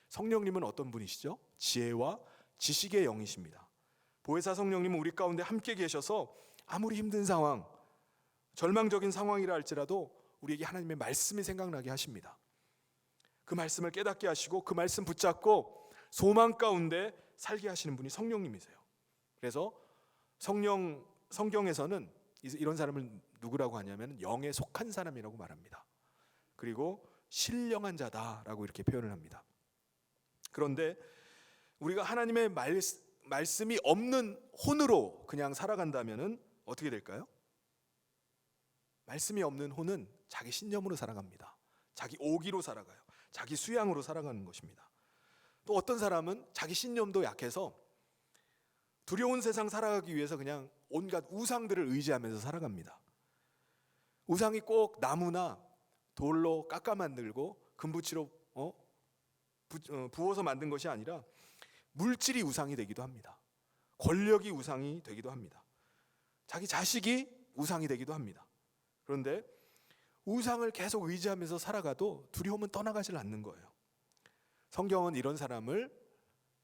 성령님은 어떤 분이시죠? 지혜와 지식의 영이십니다. 보혜사 성령님은 우리 가운데 함께 계셔서 아무리 힘든 상황, 절망적인 상황이라 할지라도 우리에게 하나님의 말씀이 생각나게 하십니다. 그 말씀을 깨닫게 하시고 그 말씀 붙잡고 소망 가운데 살게 하시는 분이 성령님이세요. 그래서 성경에서는 이런 사람을 누구라고 하냐면 영에 속한 사람이라고 말합니다. 그리고 신령한 자다라고 이렇게 표현을 합니다. 그런데 우리가 하나님의 말씀이 없는 혼으로 그냥 살아간다면 어떻게 될까요? 말씀이 없는 혼은 자기 신념으로 살아갑니다. 자기 오기로 살아가요. 자기 수양으로 살아가는 것입니다. 또 어떤 사람은 자기 신념도 약해서 두려운 세상 살아가기 위해서 그냥 온갖 우상들을 의지하면서 살아갑니다. 우상이 꼭 나무나 돌로 깎아 만들고 금붙이로 부어서 만든 것이 아니라 물질이 우상이 되기도 합니다. 권력이 우상이 되기도 합니다. 자기 자식이 우상이 되기도 합니다. 그런데 우상을 계속 의지하면서 살아가도 두려움은 떠나가질 않는 거예요. 성경은 이런 사람을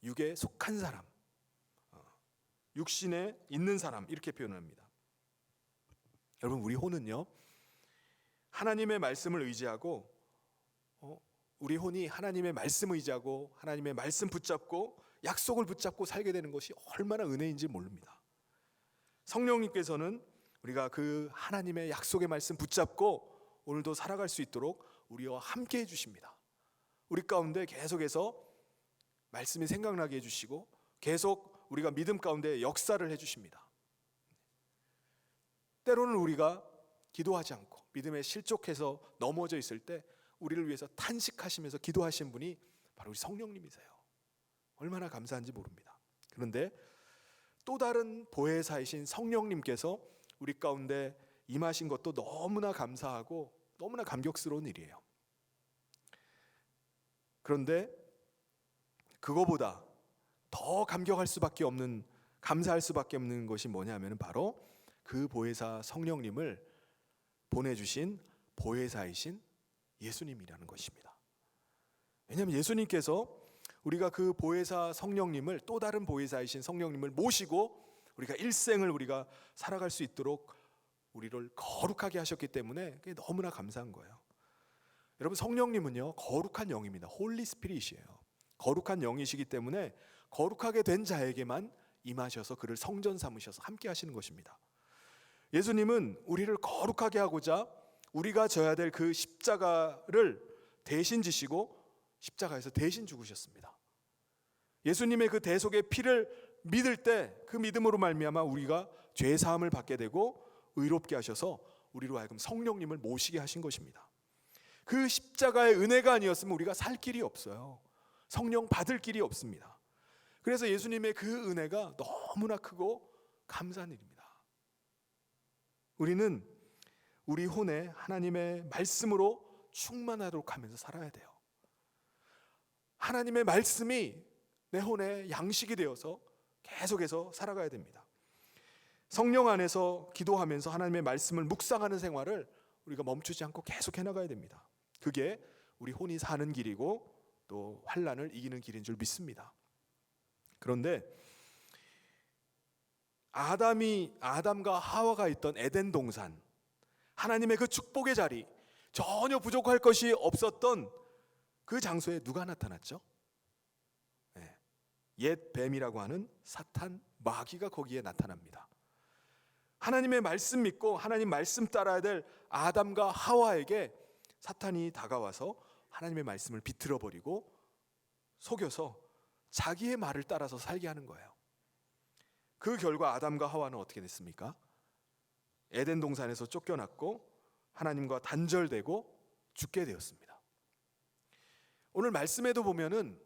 육에 속한 사람, 육신에 있는 사람 이렇게 표현합니다. 여러분, 우리 혼은요, 하나님의 말씀을 의지하고 우리 혼이 하나님의 말씀 의지하고 하나님의 말씀 붙잡고 약속을 붙잡고 살게 되는 것이 얼마나 은혜인지 모릅니다. 성령님께서는 우리가 그 하나님의 약속의 말씀 붙잡고 오늘도 살아갈 수 있도록 우리와 함께 해주십니다. 우리 가운데 계속해서 말씀이 생각나게 해주시고 계속 우리가 믿음 가운데 역사를 해주십니다. 때로는 우리가 기도하지 않고 믿음에 실족해서 넘어져 있을 때 우리를 위해서 탄식하시면서 기도하신 분이 바로 우리 성령님이세요. 얼마나 감사한지 모릅니다. 그런데 또 다른 보혜사이신 성령님께서 우리 가운데 임하신 것도 너무나 감사하고 너무나 감격스러운 일이에요. 그런데 그거보다 더 감격할 수밖에 없는, 감사할 수밖에 없는 것이 뭐냐면 바로 그 보혜사 성령님을 보내주신 보혜사이신 예수님이라는 것입니다. 왜냐하면 예수님께서 우리가 그 보혜사 성령님을, 또 다른 보혜사이신 성령님을 모시고 우리가 일생을 우리가 살아갈 수 있도록 우리를 거룩하게 하셨기 때문에 그게 너무나 감사한 거예요. 여러분, 성령님은요 거룩한 영입니다. 홀리 스피릿이에요. 거룩한 영이시기 때문에 거룩하게 된 자에게만 임하셔서 그를 성전 삼으셔서 함께 하시는 것입니다. 예수님은 우리를 거룩하게 하고자 우리가 져야 될 그 십자가를 대신 지시고 십자가에서 대신 죽으셨습니다. 예수님의 그 대속의 피를 믿을 때 그 믿음으로 말미암아 우리가 죄 사함을 받게 되고 의롭게 하셔서 우리로 하여금 성령님을 모시게 하신 것입니다. 그 십자가의 은혜가 아니었으면 우리가 살 길이 없어요. 성령 받을 길이 없습니다. 그래서 예수님의 그 은혜가 너무나 크고 감사한 일입니다. 우리는 우리 혼에 하나님의 말씀으로 충만하도록 하면서 살아야 돼요. 하나님의 말씀이 내 혼에 양식이 되어서 계속해서 살아가야 됩니다. 성령 안에서 기도하면서 하나님의 말씀을 묵상하는 생활을 우리가 멈추지 않고 계속 해나가야 됩니다. 그게 우리 혼이 사는 길이고 또 환난을 이기는 길인 줄 믿습니다. 그런데 아담과 하와가 있던 에덴 동산, 하나님의 그 축복의 자리, 전혀 부족할 것이 없었던 그 장소에 누가 나타났죠? 옛 뱀이라고 하는 사탄, 마귀가 거기에 나타납니다. 하나님의 말씀 믿고 하나님 말씀 따라야 될 아담과 하와에게 사탄이 다가와서 하나님의 말씀을 비틀어 버리고 속여서 자기의 말을 따라서 살게 하는 거예요. 그 결과 아담과 하와는 어떻게 됐습니까? 에덴 동산에서 쫓겨났고 하나님과 단절되고 죽게 되었습니다. 오늘 말씀에도 보면은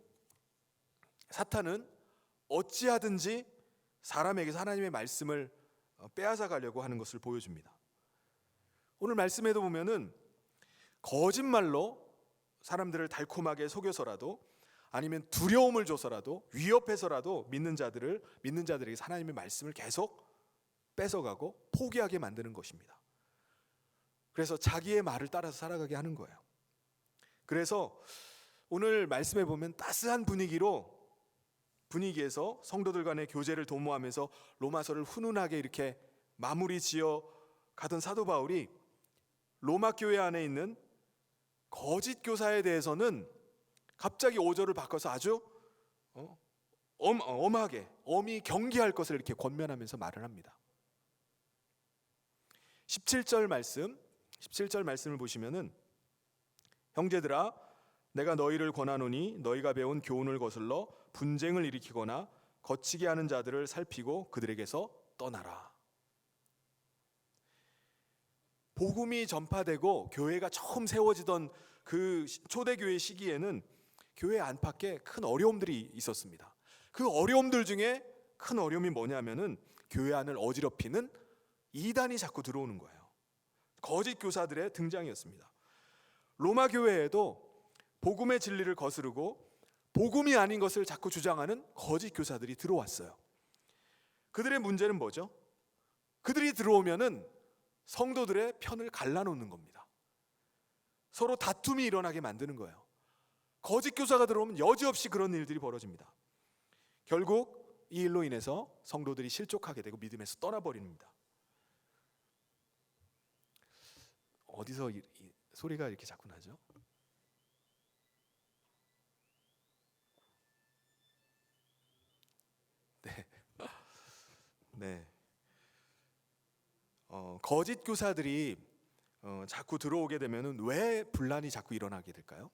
사탄은 어찌하든지 사람에게서 하나님의 말씀을 빼앗아 가려고 하는 것을 보여줍니다. 오늘 말씀에도 보면은 거짓말로 사람들을 달콤하게 속여서라도 아니면 두려움을 줘서라도 위협해서라도 믿는 자들에게 하나님의 말씀을 계속 뺏어가고 포기하게 만드는 것입니다. 그래서 자기의 말을 따라서 살아가게 하는 거예요. 그래서 오늘 말씀에 보면 따스한 분위기에서 성도들 간의 교제를 도모하면서 로마서를 훈훈하게 이렇게 마무리 지어 가던 사도 바울이 로마 교회 안에 있는 거짓 교사에 대해서는 갑자기 5절을 바꿔서 아주 엄히 경계할 것을 이렇게 권면하면서 말을 합니다. 17절 말씀을 보시면은 형제들아 내가 너희를 권하노니 너희가 배운 교훈을 거슬러 분쟁을 일으키거나 거치게 하는 자들을 살피고 그들에게서 떠나라. 복음이 전파되고 교회가 처음 세워지던 그 초대교회 시기에는 교회 안팎에 큰 어려움들이 있었습니다. 그 어려움들 중에 큰 어려움이 뭐냐면은 교회 안을 어지럽히는 이단이 자꾸 들어오는 거예요. 거짓 교사들의 등장이었습니다. 로마 교회에도 복음의 진리를 거스르고 복음이 아닌 것을 자꾸 주장하는 거짓 교사들이 들어왔어요. 그들의 문제는 뭐죠? 그들이 들어오면은 성도들의 편을 갈라놓는 겁니다. 서로 다툼이 일어나게 만드는 거예요. 거짓 교사가 들어오면 여지없이 그런 일들이 벌어집니다. 결국 이 일로 인해서 성도들이 실족하게 되고 믿음에서 떠나버립니다. 어디서 이 소리가 이렇게 자꾸 나죠? 네. 거짓 교사들이 자꾸 들어오게 되면은 왜 분란이 자꾸 일어나게 될까요?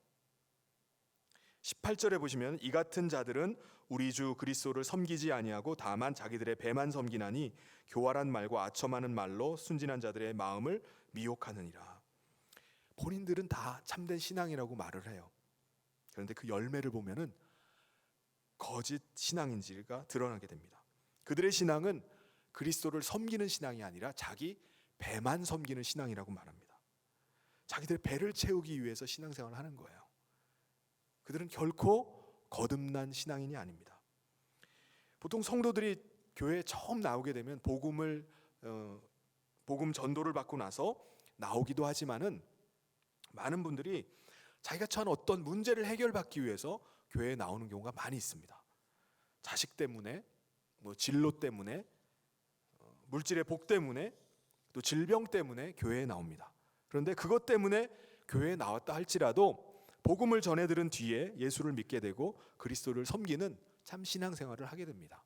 18절에 보시면 이 같은 자들은 우리 주 그리스도를 섬기지 아니하고 다만 자기들의 배만 섬기나니 교활한 말과 아첨하는 말로 순진한 자들의 마음을 미혹하느니라. 본인들은 다 참된 신앙이라고 말을 해요. 그런데 그 열매를 보면은 거짓 신앙인지가 드러나게 됩니다. 그들의 신앙은 그리스도를 섬기는 신앙이 아니라 자기 배만 섬기는 신앙이라고 말합니다. 자기들 배를 채우기 위해서 신앙생활을 하는 거예요. 그들은 결코 거듭난 신앙인이 아닙니다. 보통 성도들이 교회에 처음 나오게 되면 복음 전도를 받고 나서 나오기도 하지만은 많은 분들이 자기가 처한 어떤 문제를 해결받기 위해서 교회에 나오는 경우가 많이 있습니다. 자식 때문에, 진로 때문에, 물질의 복 때문에, 또 질병 때문에 교회에 나옵니다. 그런데 그것 때문에 교회에 나왔다 할지라도 복음을 전해 들은 뒤에 예수를 믿게 되고 그리스도를 섬기는 참 신앙생활을 하게 됩니다.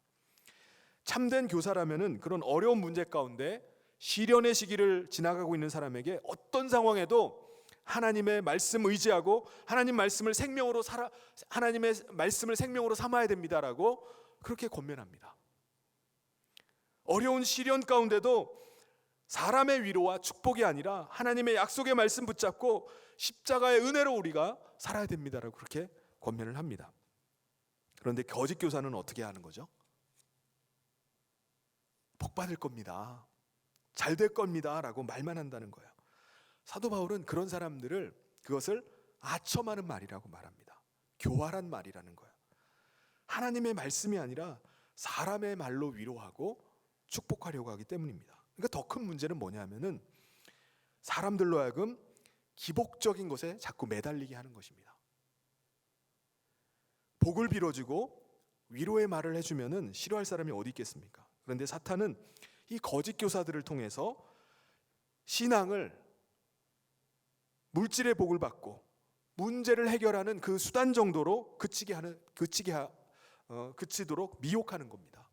참된 교사라면은 그런 어려운 문제 가운데 시련의 시기를 지나가고 있는 사람에게 어떤 상황에도 하나님의 말씀 의지하고 하나님의 말씀을 생명으로 삼아야 됩니다라고 그렇게 권면합니다. 어려운 시련 가운데도 사람의 위로와 축복이 아니라 하나님의 약속의 말씀 붙잡고 십자가의 은혜로 우리가 살아야 됩니다라고 그렇게 권면을 합니다. 그런데 거짓 교사는 어떻게 하는 거죠? 복 받을 겁니다. 잘 될 겁니다라고 말만 한다는 거예요. 사도 바울은 그런 사람들을 그것을 아첨하는 말이라고 말합니다. 교활한 말이라는 거예요. 하나님의 말씀이 아니라 사람의 말로 위로하고 축복하려고 하기 때문입니다. 그러니까 더 큰 문제는 뭐냐면은 사람들로 하여금 기복적인 것에 자꾸 매달리게 하는 것입니다. 복을 빌어주고 위로의 말을 해주면은 싫어할 사람이 어디 있겠습니까? 그런데 사탄은 이 거짓 교사들을 통해서 신앙을 물질의 복을 받고 문제를 해결하는 그 수단 정도로 그치도록 미혹하는 겁니다.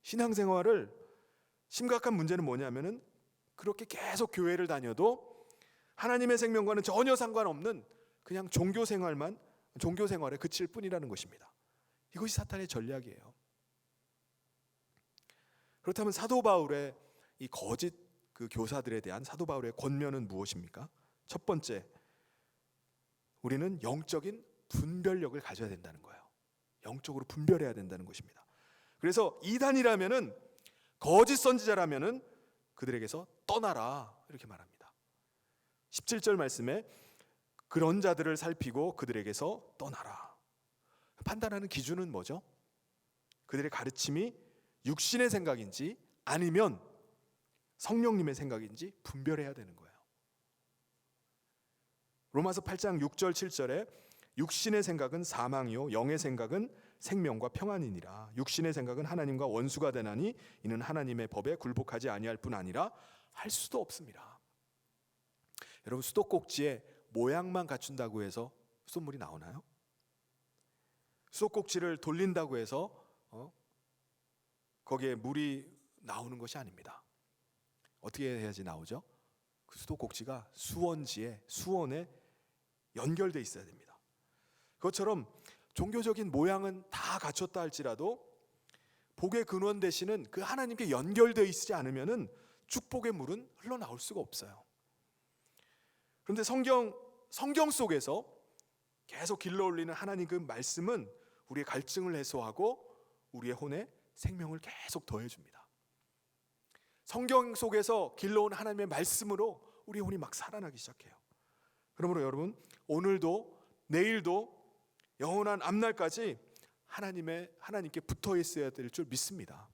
신앙생활을 심각한 문제는 뭐냐면은 그렇게 계속 교회를 다녀도 하나님의 생명과는 전혀 상관없는 그냥 종교 생활에 그칠 뿐이라는 것입니다. 이것이 사탄의 전략이에요. 그렇다면 사도 바울의 이 거짓 그 교사들에 대한 사도 바울의 권면은 무엇입니까? 첫 번째, 우리는 영적인 분별력을 가져야 된다는 거예요. 영적으로 분별해야 된다는 것입니다. 그래서 이단이라면은, 거짓 선지자라면은 그들에게서 떠나라 이렇게 말합니다. 17절 말씀에 그런 자들을 살피고 그들에게서 떠나라. 판단하는 기준은 뭐죠? 그들의 가르침이 육신의 생각인지 아니면 성령님의 생각인지 분별해야 되는 거예요. 로마서 8장 6절 7절에 육신의 생각은 사망이요 영의 생각은 생명과 평안이니라. 육신의 생각은 하나님과 원수가 되나니 이는 하나님의 법에 굴복하지 아니할 뿐 아니라 할 수도 없습니다. 여러분, 수도꼭지에 모양만 갖춘다고 해서 수돗물이 나오나요? 수도꼭지를 돌린다고 해서 거기에 물이 나오는 것이 아닙니다. 어떻게 해야지 나오죠? 그 수도꼭지가 수원에 연결돼 있어야 됩니다. 그것처럼 종교적인 모양은 다 갖췄다 할지라도 복의 근원 되시는 그 하나님께 연결되어 있지 않으면은 축복의 물은 흘러나올 수가 없어요. 그런데 성경 속에서 계속 길러올리는 하나님 그 말씀은 우리의 갈증을 해소하고 우리의 혼에 생명을 계속 더해줍니다. 성경 속에서 길러온 하나님의 말씀으로 우리의 혼이 막 살아나기 시작해요. 그러므로 여러분, 오늘도 내일도 영원한 앞날까지 하나님께 붙어 있어야 될 줄 믿습니다.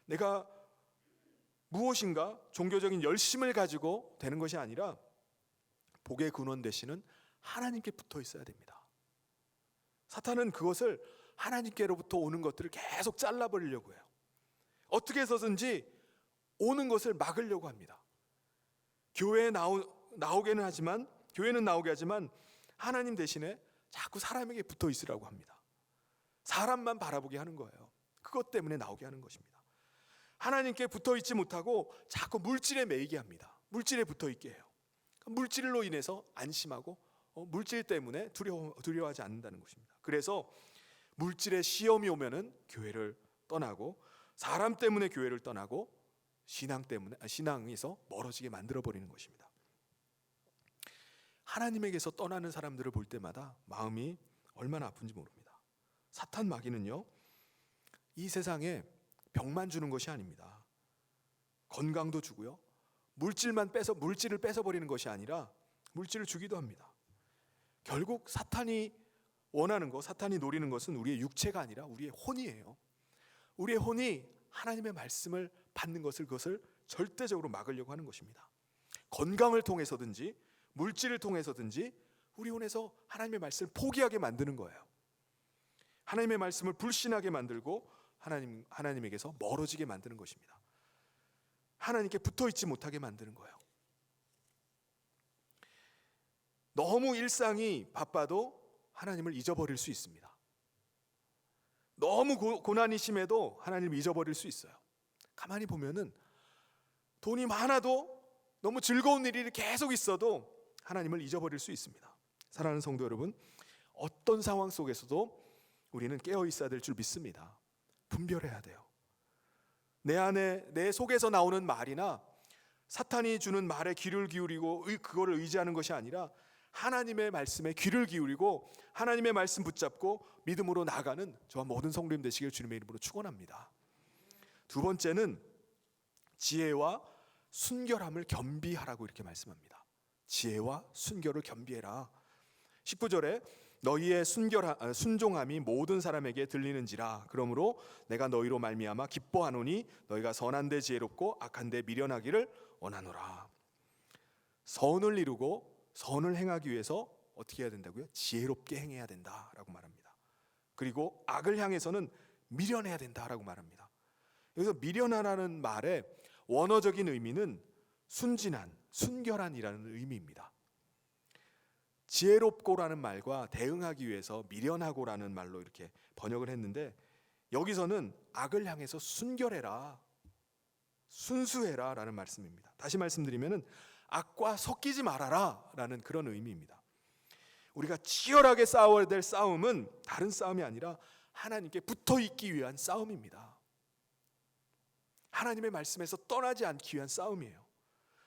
내가 무엇인가 종교적인 열심을 가지고 되는 것이 아니라 복의 근원 되시는 하나님께 붙어 있어야 됩니다. 사탄은 그것을 하나님께로부터 오는 것들을 계속 잘라버리려고 해요. 어떻게 해서든지 오는 것을 막으려고 합니다. 교회에 나오게 하지만 하나님 대신에 자꾸 사람에게 붙어 있으라고 합니다. 사람만 바라보게 하는 거예요. 그것 때문에 나오게 하는 것입니다. 하나님께 붙어 있지 못하고 자꾸 물질에 매이게 합니다. 물질에 붙어 있게 해요. 물질로 인해서 안심하고 물질 때문에 두려워하지 않는다는 것입니다. 그래서 물질의 시험이 오면은 교회를 떠나고, 사람 때문에 교회를 떠나고, 신앙에서 멀어지게 만들어 버리는 것입니다. 하나님에게서 떠나는 사람들을 볼 때마다 마음이 얼마나 아픈지 모릅니다. 사탄 마귀는요, 이 세상에 병만 주는 것이 아닙니다. 건강도 주고요, 물질을 뺏어버리는 것이 아니라 물질을 주기도 합니다. 결국 사탄이 노리는 것은 우리의 육체가 아니라 우리의 혼이에요. 우리의 혼이 하나님의 말씀을 받는 그것을 절대적으로 막으려고 하는 것입니다. 건강을 통해서든지 물질을 통해서든지 우리 혼에서 하나님의 말씀을 포기하게 만드는 거예요. 하나님의 말씀을 불신하게 만들고 하나님에게서 멀어지게 만드는 것입니다. 하나님께 붙어 있지 못하게 만드는 거예요. 너무 일상이 바빠도 하나님을 잊어버릴 수 있습니다. 너무 고난이 심해도 하나님을 잊어버릴 수 있어요. 가만히 보면은 돈이 많아도, 너무 즐거운 일이 계속 있어도 하나님을 잊어버릴 수 있습니다. 사랑하는 성도 여러분, 어떤 상황 속에서도 우리는 깨어 있어야 될 줄 믿습니다. 분별해야 돼요. 내 속에서 나오는 말이나 사탄이 주는 말에 귀를 기울이고 그거를 의지하는 것이 아니라 하나님의 말씀에 귀를 기울이고 하나님의 말씀 붙잡고 믿음으로 나아가는 저와 모든 성도님 되시길 주님의 이름으로 축원합니다. 두 번째는 지혜와 순결함을 겸비하라고 이렇게 말씀합니다. 지혜와 순결을 겸비해라. 19절에 너희의 순종함이 모든 사람에게 들리는지라. 그러므로 내가 너희로 말미암아 기뻐하노니 너희가 선한 데 지혜롭고 악한 데 미련하기를 원하노라. 선을 이루고 선을 행하기 위해서 어떻게 해야 된다고요? 지혜롭게 행해야 된다라고 말합니다. 그리고 악을 향해서는 미련해야 된다라고 말합니다. 여기서 미련하라는 말의 원어적인 의미는 순진한, 순결한이라는 의미입니다. 지혜롭고라는 말과 대응하기 위해서 미련하고라는 말로 이렇게 번역을 했는데, 여기서는 악을 향해서 순결해라, 순수해라 라는 말씀입니다. 다시 말씀드리면 악과 섞이지 말아라 라는 그런 의미입니다. 우리가 치열하게 싸워야 될 싸움은 다른 싸움이 아니라 하나님께 붙어 있기 위한 싸움입니다. 하나님의 말씀에서 떠나지 않기 위한 싸움이에요.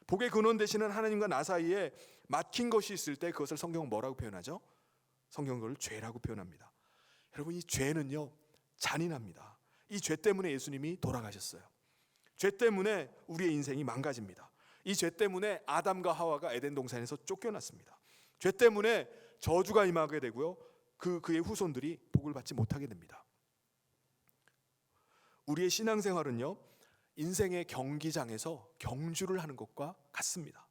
복의 근원 되시는 하나님과 나 사이에 막힌 것이 있을 때 그것을 성경은 뭐라고 표현하죠? 성경은 그걸 죄라고 표현합니다. 여러분, 이 죄는요 잔인합니다. 이 죄 때문에 예수님이 돌아가셨어요. 죄 때문에 우리의 인생이 망가집니다. 이 죄 때문에 아담과 하와가 에덴 동산에서 쫓겨났습니다. 죄 때문에 저주가 임하게 되고요, 그의 후손들이 복을 받지 못하게 됩니다. 우리의 신앙생활은요 인생의 경기장에서 경주를 하는 것과 같습니다.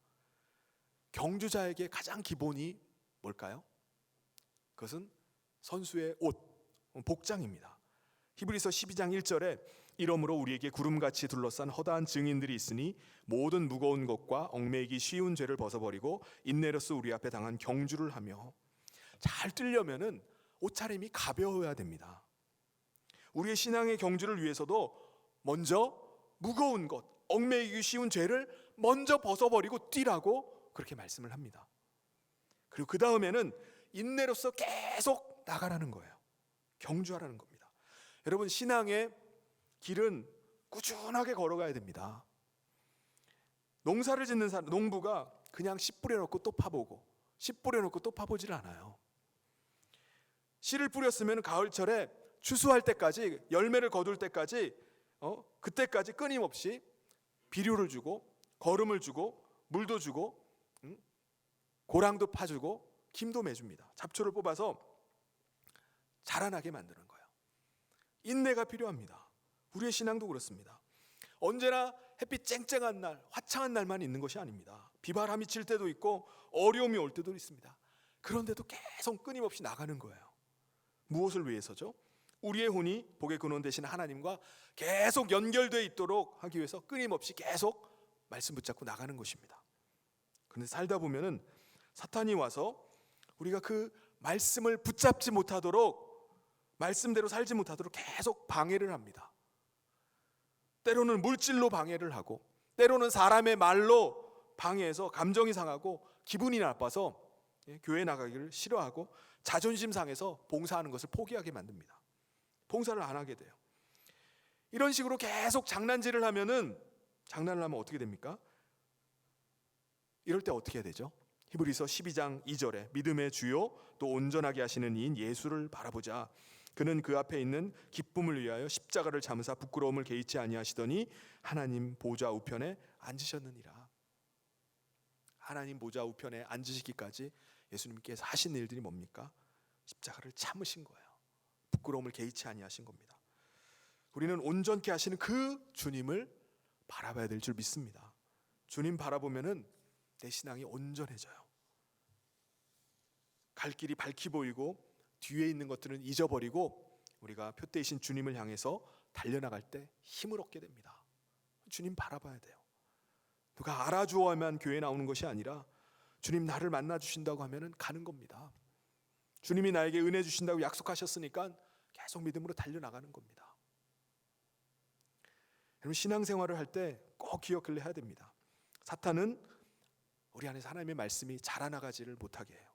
경주자에게 가장 기본이 뭘까요? 그것은 선수의 옷, 복장입니다. 히브리서 12장 1절에 이러므로 우리에게 구름같이 둘러싼 허다한 증인들이 있으니 모든 무거운 것과 얽매이기 쉬운 죄를 벗어버리고 인내로써 우리 앞에 당한 경주를 하며. 잘 뛰려면은 옷차림이 가벼워야 됩니다. 우리의 신앙의 경주를 위해서도 먼저 무거운 것, 얽매이기 쉬운 죄를 먼저 벗어버리고 뛰라고 그렇게 말씀을 합니다. 그리고 그 다음에는 인내로써 계속 나가라는 거예요. 경주하라는 겁니다. 여러분, 신앙의 길은 꾸준하게 걸어가야 됩니다. 농사를 짓는 사람, 농부가 그냥 씨 뿌려놓고 또 파보고 씨 뿌려놓고 또 파보질 않아요. 씨를 뿌렸으면 가을철에 추수할 때까지, 열매를 거둘 때까지, 그때까지 끊임없이 비료를 주고 거름을 주고 물도 주고 고랑도 파주고 김도 매줍니다. 잡초를 뽑아서 자라나게 만드는 거예요. 인내가 필요합니다. 우리의 신앙도 그렇습니다. 언제나 햇빛 쨍쨍한 날, 화창한 날만 있는 것이 아닙니다. 비바람이 칠 때도 있고 어려움이 올 때도 있습니다. 그런데도 계속 끊임없이 나가는 거예요. 무엇을 위해서죠? 우리의 혼이 복의 근원 되신 하나님과 계속 연결되어 있도록 하기 위해서 끊임없이 계속 말씀 붙잡고 나가는 것입니다. 그런데 살다 보면은 사탄이 와서 우리가 그 말씀을 붙잡지 못하도록, 말씀대로 살지 못하도록 계속 방해를 합니다. 때로는 물질로 방해를 하고, 때로는 사람의 말로 방해해서 감정이 상하고 기분이 나빠서 교회 나가기를 싫어하고 자존심 상해서 봉사하는 것을 포기하게 만듭니다. 봉사를 안 하게 돼요. 이런 식으로 계속 장난질을 하면은, 장난을 하면 어떻게 됩니까? 이럴 때 어떻게 해야 되죠? 히브리서 12장 2절에 믿음의 주요 또 온전하게 하시는 이인 예수를 바라보자. 그는 그 앞에 있는 기쁨을 위하여 십자가를 참으사 부끄러움을 개의치 아니하시더니 하나님 보좌 우편에 앉으셨느니라. 하나님 보좌 우편에 앉으시기까지 예수님께서 하신 일들이 뭡니까? 십자가를 참으신 거예요. 부끄러움을 개의치 아니하신 겁니다. 우리는 온전케 하시는 그 주님을 바라봐야 될 줄 믿습니다. 주님 바라보면은 내 신앙이 온전해져요. 갈 길이 밝히 보이고 뒤에 있는 것들은 잊어버리고 우리가 표대이신 주님을 향해서 달려나갈 때 힘을 얻게 됩니다. 주님 바라봐야 돼요. 누가 알아주어야만 교회에 나오는 것이 아니라 주님 나를 만나 주신다고 하면은 가는 겁니다. 주님이 나에게 은혜 주신다고 약속하셨으니까 계속 믿음으로 달려나가는 겁니다. 여러분, 신앙생활을 할 때 꼭 기억을 해야 됩니다. 사탄은 우리 안에서 하나님의 말씀이 자라나가지를 못하게 해요.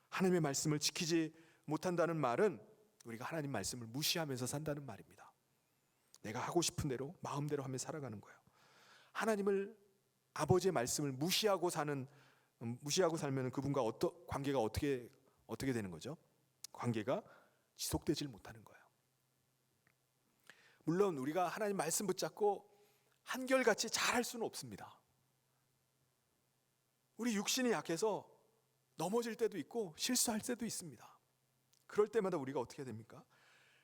하나님의 말씀을 지키지 못한다는 말은 우리가 하나님 말씀을 무시하면서 산다는 말입니다. 내가 하고 싶은 대로 마음대로 하며 살아가는 거예요. 하나님을, 아버지의 말씀을 무시하고 살면 그분과 관계가 어떻게 되는 거죠? 관계가 지속되질 못하는 거예요. 물론 우리가 하나님 말씀 붙잡고 한결같이 잘할 수는 없습니다. 우리 육신이 약해서 넘어질 때도 있고 실수할 때도 있습니다. 그럴 때마다 우리가 어떻게 해야 됩니까?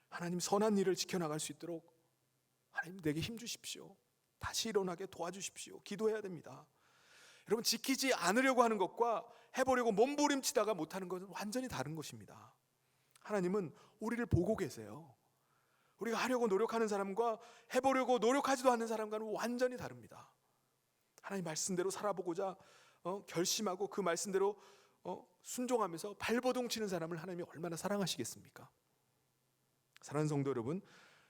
하나님 선한 일을 지켜나갈 수 있도록 하나님 내게 힘 주십시오. 다시 일어나게 도와주십시오. 기도해야 됩니다. 여러분, 지키지 않으려고 하는 것과 해보려고 몸부림치다가 못하는 것은 완전히 다른 것입니다. 하나님은 우리를 보고 계세요. 우리가 하려고 노력하는 사람과 해보려고 노력하지도 않는 사람과는 완전히 다릅니다. 하나님 말씀대로 살아보고자 결심하고 그 말씀대로 순종하면서 발버둥 치는 사람을 하나님이 얼마나 사랑하시겠습니까? 사랑하는 성도 여러분,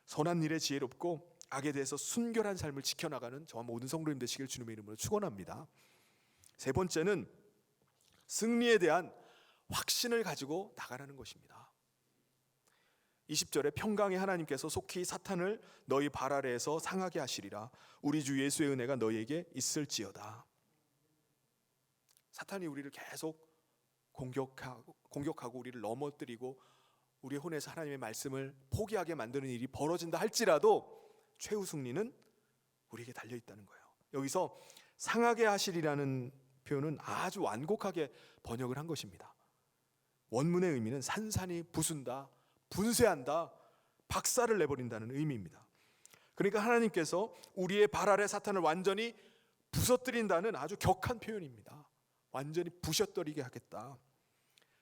선한 일에 지혜롭고 악에 대해서 순결한 삶을 지켜나가는 저와 모든 성도님 되시길 주님의 이름으로 축원합니다. 세 번째는 승리에 대한 확신을 가지고 나가라는 것입니다. 20절에 평강의 하나님께서 속히 사탄을 너희 발 아래에서 상하게 하시리라. 우리 주 예수의 은혜가 너희에게 있을지어다. 사탄이 우리를 계속 공격하고 우리를 넘어뜨리고 우리의 혼에서 하나님의 말씀을 포기하게 만드는 일이 벌어진다 할지라도 최후 승리는 우리에게 달려 있다는 거예요. 여기서 상하게 하시리라는 표현은 아주 완곡하게 번역을 한 것입니다. 원문의 의미는 산산이 부순다, 분쇄한다, 박살을 내버린다는 의미입니다. 그러니까 하나님께서 우리의 발 아래 사탄을 완전히 부서뜨린다는 아주 격한 표현입니다. 완전히 부셔뜨리게 하겠다.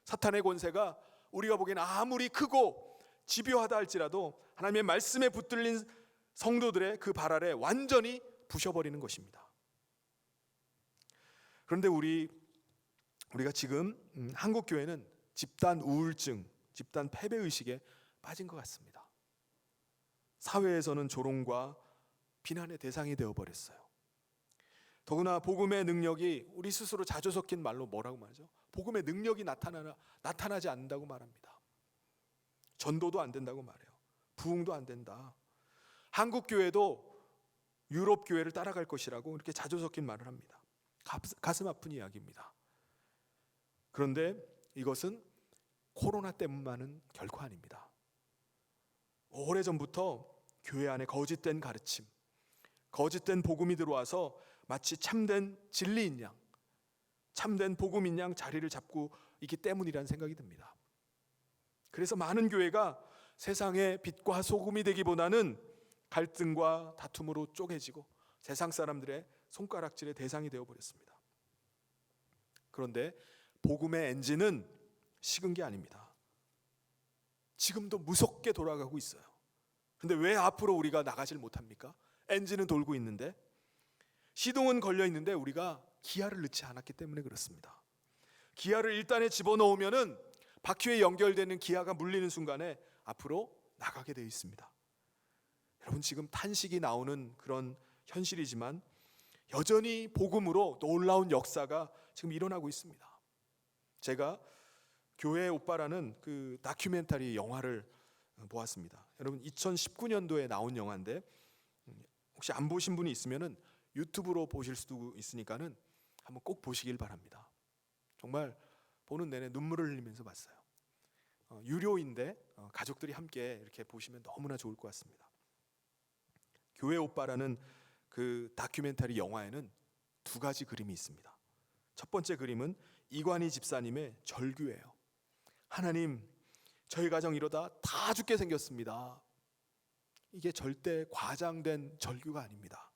사탄의 권세가 우리가 보기엔 아무리 크고 집요하다 할지라도 하나님의 말씀에 붙들린 성도들의 그 발 아래 완전히 부셔버리는 것입니다. 그런데 우리가 지금 한국 교회는 집단 우울증, 집단 패배의식에 빠진 것 같습니다. 사회에서는 조롱과 비난의 대상이 되어버렸어요. 더구나 복음의 능력이 우리 스스로 자주 섞인 말로 뭐라고 말하죠? 복음의 능력이 나타나지 않는다고 말합니다. 전도도 안 된다고 말해요. 부흥도 안 된다. 한국 교회도 유럽 교회를 따라갈 것이라고 이렇게 자주 섞인 말을 합니다. 가슴 아픈 이야기입니다. 그런데 이것은 코로나 때문만은 결코 아닙니다. 오래전부터 교회 안에 거짓된 가르침, 거짓된 복음이 들어와서 마치 참된 진리인 양, 참된 복음인 양 자리를 잡고 있기 때문이라는 생각이 듭니다. 그래서 많은 교회가 세상의 빛과 소금이 되기보다는 갈등과 다툼으로 쪼개지고 세상 사람들의 손가락질의 대상이 되어버렸습니다. 그런데 복음의 엔진은 식은 게 아닙니다. 지금도 무섭게 돌아가고 있어요. 그런데 왜 앞으로 우리가 나가질 못합니까? 엔진은 돌고 있는데, 시동은 걸려 있는데 우리가 기아를 넣지 않았기 때문에 그렇습니다. 기아를 1단에 집어넣으면은 바퀴에 연결되는 기아가 물리는 순간에 앞으로 나가게 되어 있습니다. 여러분, 지금 탄식이 나오는 그런 현실이지만 여전히 복음으로 놀라운 역사가 지금 일어나고 있습니다. 제가 교회 오빠라는 그 다큐멘터리 영화를 보았습니다. 여러분, 2019년도에 나온 영화인데 혹시 안 보신 분이 있으면은 유튜브로 보실 수도 있으니까는 한번 꼭 보시길 바랍니다. 정말 보는 내내 눈물을 흘리면서 봤어요. 유료인데 가족들이 함께 이렇게 보시면 너무나 좋을 것 같습니다. 교회 오빠라는 그 다큐멘터리 영화에는 두 가지 그림이 있습니다. 첫 번째 그림은 이관희 집사님의 절규예요. 하나님, 저희 가정 이러다 다 죽게 생겼습니다. 이게 절대 과장된 절규가 아닙니다.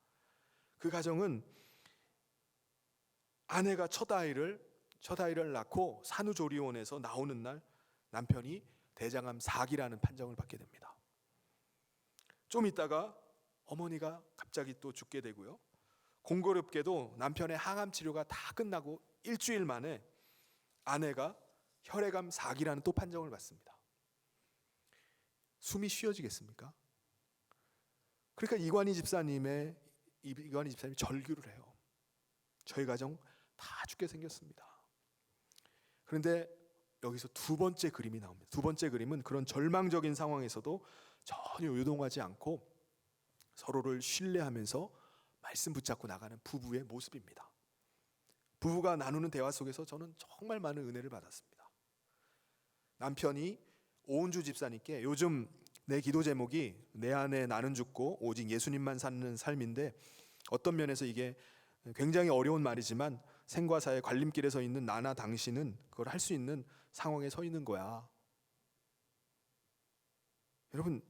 그 가정은 아내가 첫 아이를 낳고 산후조리원에서 나오는 날 남편이 대장암 4기라는 판정을 받게 됩니다. 좀 있다가 어머니가 갑자기 또 죽게 되고요. 공교롭게도 남편의 항암 치료가 다 끝나고 일주일 만에 아내가 혈액암 4기라는 또 판정을 받습니다. 숨이 쉬어지겠습니까? 그러니까 이관희 집사님이 절규를 해요. 저희 가정 다 죽게 생겼습니다. 그런데 여기서 두 번째 그림이 나옵니다. 두 번째 그림은 그런 절망적인 상황에서도 전혀 요동하지 않고 서로를 신뢰하면서 말씀 붙잡고 나가는 부부의 모습입니다. 부부가 나누는 대화 속에서 저는 정말 많은 은혜를 받았습니다. 남편이 오은주 집사님께 요즘 내 기도 제목이 내 안에 나는 죽고 오직 예수님만 사는 삶인데 어떤 면에서 이게 굉장히 어려운 말이지만 생과 사의 관림길에 서 있는 나나 당신은 그걸 할 수 있는 상황에 서 있는 거야. 여러분,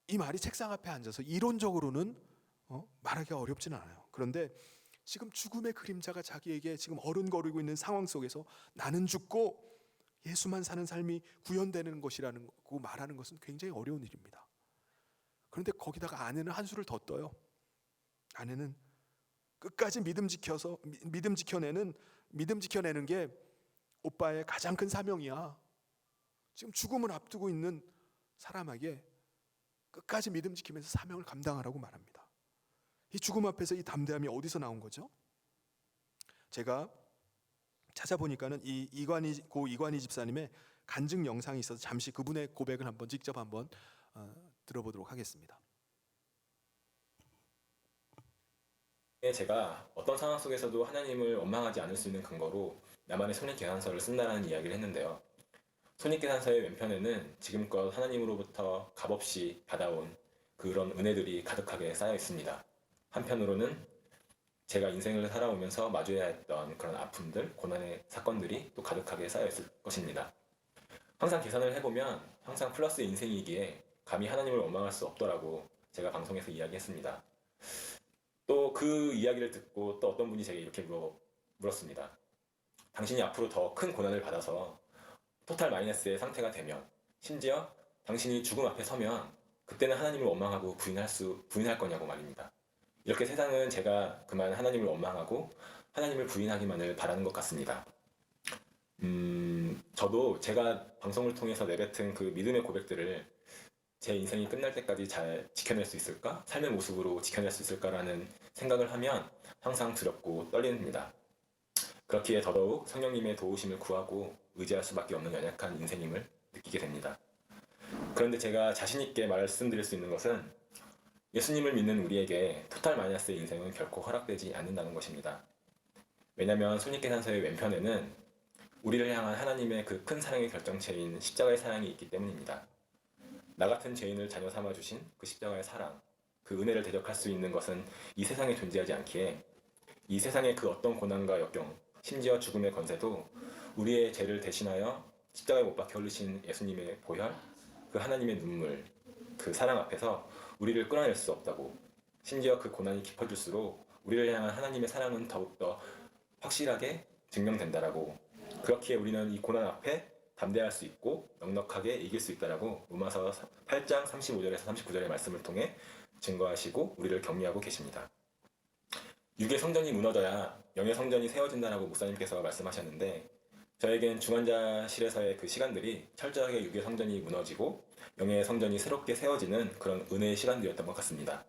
이 말이 책상 앞에 앉아서 이론적으로는 말하기가 어렵지는 않아요. 그런데 지금 죽음의 그림자가 자기에게 지금 어른거리고 있는 상황 속에서 나는 죽고 예수만 사는 삶이 구현되는 것이라는 거 말하는 것은 굉장히 어려운 일입니다. 그런데 거기다가 아내는 한 수를 더 떠요. 아내는 끝까지 믿음 지켜내는 게 오빠의 가장 큰 사명이야. 지금 죽음을 앞두고 있는 사람에게 끝까지 믿음 지키면서 사명을 감당하라고 말합니다. 이 죽음 앞에서 이 담대함이 어디서 나온 거죠? 제가 찾아보니까는 이 이관희 집사님의 간증 영상이 있어서 잠시 그분의 고백을 직접 한번 들어보도록 하겠습니다. 제가 어떤 상황 속에서도 하나님을 원망하지 않을 수 있는 근거로 나만의 성령 계산서를 쓴다는 이야기를 했는데요. 손익계산서의 왼편에는 지금껏 하나님으로부터 값없이 받아온 그런 은혜들이 가득하게 쌓여 있습니다. 한편으로는 제가 인생을 살아오면서 마주해야 했던 그런 아픔들, 고난의 사건들이 또 가득하게 쌓여 있을 것입니다. 항상 계산을 해보면 항상 플러스 인생이기에 감히 하나님을 원망할 수 없더라고 제가 방송에서 이야기했습니다. 또 그 이야기를 듣고 또 어떤 분이 제게 이렇게 물었습니다. 당신이 앞으로 더 큰 고난을 받아서 토탈 마이너스의 상태가 되면, 심지어 당신이 죽음 앞에 서면 그때는 하나님을 원망하고 부인할 거냐고 말입니다. 이렇게 세상은 제가 그만 하나님을 원망하고 하나님을 부인하기만을 바라는 것 같습니다. 저도 제가 방송을 통해서 내뱉은 그 믿음의 고백들을 제 인생이 끝날 때까지 잘 지켜낼 수 있을까? 삶의 모습으로 지켜낼 수 있을까라는 생각을 하면 항상 두렵고 떨립니다. 그렇기에 더더욱 성령님의 도우심을 구하고 의지할 수밖에 없는 연약한 인생임을 느끼게 됩니다. 그런데 제가 자신 있게 말씀드릴 수 있는 것은 예수님을 믿는 우리에게 토탈 마이너스의 인생은 결코 허락되지 않는다는 것입니다. 왜냐하면 손익계산서의 왼편에는 우리를 향한 하나님의 그 큰 사랑의 결정체인 십자가의 사랑이 있기 때문입니다. 나 같은 죄인을 자녀 삼아 주신 그 십자가의 사랑, 그 은혜를 대적할 수 있는 것은 이 세상에 존재하지 않기에 이 세상의 그 어떤 고난과 역경, 심지어 죽음의 권세도 우리의 죄를 대신하여 십자가에 못 박혀 흘리신 예수님의 보혈, 그 하나님의 눈물, 그 사랑 앞에서 우리를 끌어낼 수 없다고, 심지어 그 고난이 깊어질수록 우리를 향한 하나님의 사랑은 더욱더 확실하게 증명된다라고, 그렇기에 우리는 이 고난 앞에 담대할 수 있고 넉넉하게 이길 수 있다라고 로마서 8장 35절에서 39절의 말씀을 통해 증거하시고 우리를 격려하고 계십니다. 육의 성전이 무너져야 영의 성전이 세워진다라고 목사님께서 말씀하셨는데, 저에겐 중환자실에서의 그 시간들이 철저하게 육의 성전이 무너지고 영의 성전이 새롭게 세워지는 그런 은혜의 시간들이었던 것 같습니다.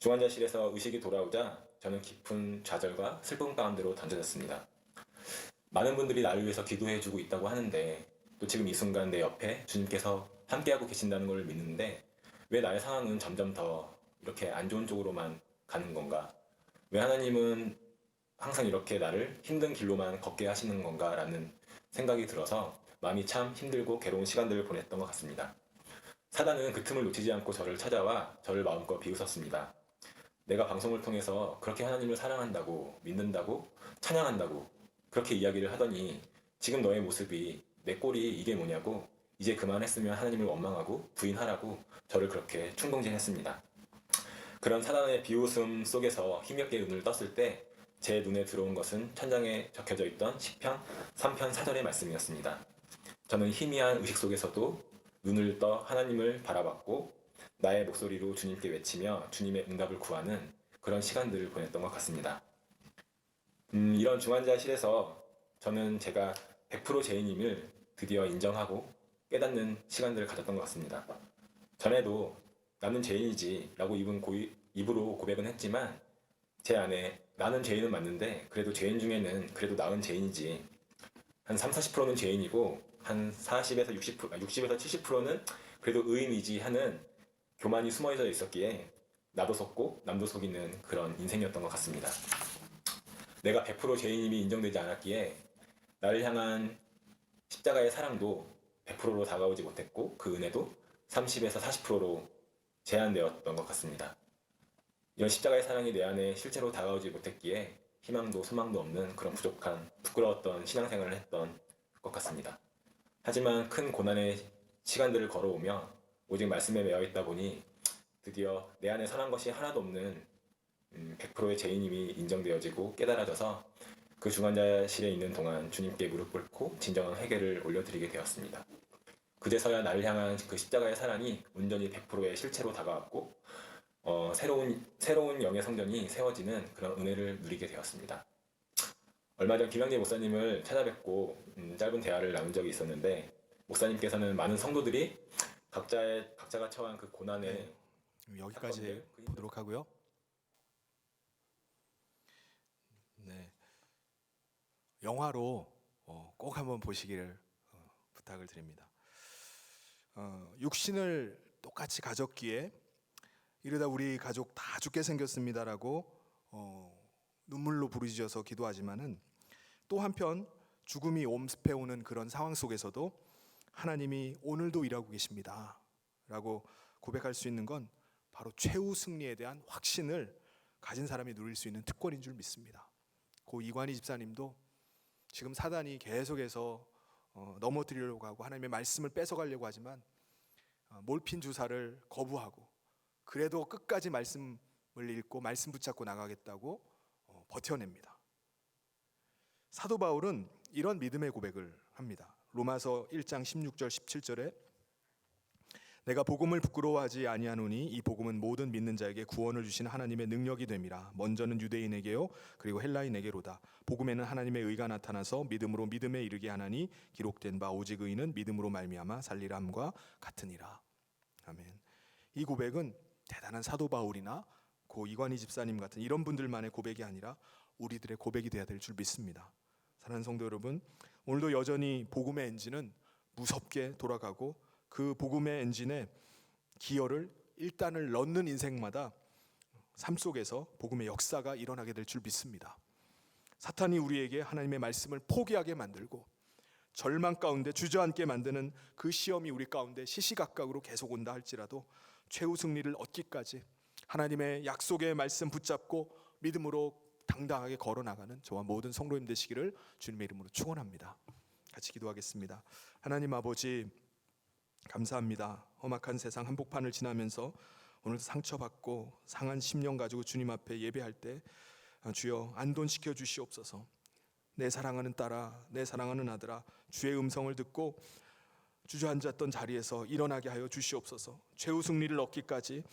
중환자실에서 의식이 돌아오자 저는 깊은 좌절과 슬픔 가운데로 던져졌습니다. 많은 분들이 나를 위해서 기도해주고 있다고 하는데, 또 지금 이 순간 내 옆에 주님께서 함께하고 계신다는 걸 믿는데 왜 나의 상황은 점점 더 이렇게 안 좋은 쪽으로만 가는 건가? 왜 하나님은 항상 이렇게 나를 힘든 길로만 걷게 하시는 건가라는 생각이 들어서 마음이 참 힘들고 괴로운 시간들을 보냈던 것 같습니다. 사단은 그 틈을 놓치지 않고 저를 찾아와 저를 마음껏 비웃었습니다. 내가 방송을 통해서 그렇게 하나님을 사랑한다고, 믿는다고, 찬양한다고 그렇게 이야기를 하더니 지금 너의 모습이, 내 꼴이 이게 뭐냐고, 이제 그만했으면 하나님을 원망하고 부인하라고 저를 그렇게 충동질했습니다. 그런 사단의 비웃음 속에서 힘겹게 눈을 떴을 때 제 눈에 들어온 것은 천장에 적혀져 있던 시편 3편 4절의 말씀이었습니다. 저는 희미한 의식 속에서도 눈을 떠 하나님을 바라봤고 나의 목소리로 주님께 외치며 주님의 응답을 구하는 그런 시간들을 보냈던 것 같습니다. 이런 중환자실에서 저는 제가 100% 죄인임을 드디어 인정하고 깨닫는 시간들을 가졌던 것 같습니다. 전에도 나는 죄인이지 라고 입으로 고백은 했지만 제 안에 나는 죄인은 맞는데 그래도 죄인 중에는 그래도 나은 죄인이지, 한 30-40%는 죄인이고 한 40에서 60에서 70%는 그래도 의인이지 하는 교만이 숨어져 있었기에 나도 속고 남도 속이는 그런 인생이었던 것 같습니다. 내가 100% 죄인임이 인정되지 않았기에 나를 향한 십자가의 사랑도 100%로 다가오지 못했고 그 은혜도 30에서 40%로 제한되었던 것 같습니다. 이런 십자가의 사랑이 내 안에 실제로 다가오지 못했기에 희망도 소망도 없는 그런 부족한 부끄러웠던 신앙생활을 했던 것 같습니다. 하지만 큰 고난의 시간들을 걸어오며 오직 말씀에 매여 있다 보니 드디어 내 안에 선한 것이 하나도 없는 100%의 죄인임이 인정되어지고 깨달아져서 그 중환자실에 있는 동안 주님께 무릎 꿇고 진정한 회개를 올려드리게 되었습니다. 그제서야 나를 향한 그 십자가의 사랑이 온전히 100%의 실체로 다가왔고 새로운 영의 성전이 세워지는 그런 은혜를 누리게 되었습니다. 얼마 전 김양재 목사님을 찾아뵙고 짧은 대화를 나눈 적이 있었는데, 목사님께서는 많은 성도들이 각자가 처한 그 고난의 여기까지 사건들, 보도록 하고요. 네, 영화로 꼭 한번 보시기를 부탁을 드립니다. 육신을 똑같이 가졌기에 이러다 우리 가족 다 죽게 생겼습니다라고 눈물로 부르짖어서 기도하지만은 또 한편 죽음이 엄습해오는 그런 상황 속에서도 하나님이 오늘도 일하고 계십니다 라고 고백할 수 있는 건 바로 최후 승리에 대한 확신을 가진 사람이 누릴 수 있는 특권인 줄 믿습니다. 고 이관희 집사님도 지금 사단이 계속해서 넘어뜨리려고 하고 하나님의 말씀을 뺏어가려고 하지만 몰핀 주사를 거부하고 그래도 끝까지 말씀을 읽고 말씀 붙잡고 나가겠다고 버텨냅니다. 사도 바울은 이런 믿음의 고백을 합니다. 로마서 1장 16절 17절에 내가 복음을 부끄러워하지 아니하노니 이 복음은 모든 믿는 자에게 구원을 주신 하나님의 능력이 됨이라. 먼저는 유대인에게요 그리고 헬라인에게로다. 복음에는 하나님의 의가 나타나서 믿음으로 믿음에 이르게 하나니 기록된 바 오직 의인은 믿음으로 말미암아 살리라 함과 같으니라. 아멘. 이 고백은 대단한 사도 바울이나 고 이관희 집사님 같은 이런 분들만의 고백이 아니라 우리들의 고백이 되어야 될 줄 믿습니다. 사랑하는 성도 여러분, 오늘도 여전히 복음의 엔진은 무섭게 돌아가고 그 복음의 엔진에 기어를 1단을 넣는 인생마다 삶 속에서 복음의 역사가 일어나게 될 줄 믿습니다. 사탄이 우리에게 하나님의 말씀을 포기하게 만들고 절망 가운데 주저앉게 만드는 그 시험이 우리 가운데 시시각각으로 계속 온다 할지라도 최후 승리를 얻기까지 하나님의 약속의 말씀 붙잡고 믿음으로 당당하게 걸어나가는 저와 모든 성도님 되시기를 주님의 이름으로 축원합니다. 같이 기도하겠습니다. 하나님 아버지, 감사합니다. 험악한 세상 한복판을 지나면서 오늘 상처받고 상한 심령 가지고 주님 앞에 예배할 때 주여 안돈시켜 주시옵소서. 내 사랑하는 딸아, 내 사랑하는 아들아, 주의 음성을 듣고 주저앉았던 자리에서 일어나게 하여 주시옵소서. 최후 승리를 얻기까지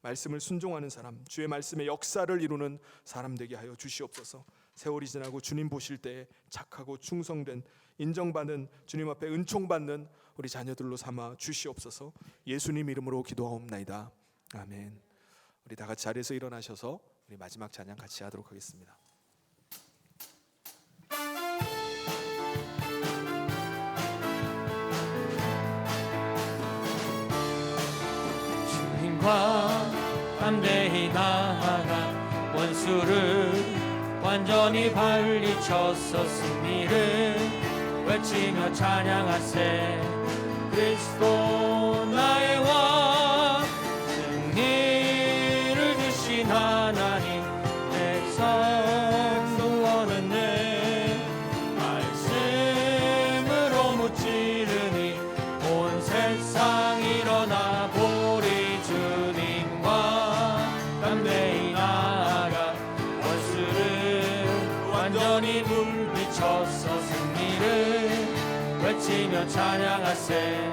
말씀을 순종하는 사람, 주의 말씀의 역사를 이루는 사람 되게 하여 주시옵소서. 세월이 지나고 주님 보실 때에 착하고 충성된, 인정받는, 주님 앞에 은총받는 우리 자녀들로 삼아 주시옵소서. 예수님 이름으로 기도하옵나이다. 아멘. 우리 다 같이 자리에서 일어나셔서 우리 마지막 찬양 같이 하도록 하겠습니다. 주님과 담대히 나아가 원수를 완전히 발리쳐서 승리를 외치며 찬양하세. 그리스도 나의 왕, 승리를 주신 하나님, 백성 구원은 내 말씀으로 무찌르니 온 세상 일어나 보리. 주님과 담대히 나아가 원수를 완전히 물리쳐서 승리를 외치며 찬양하세.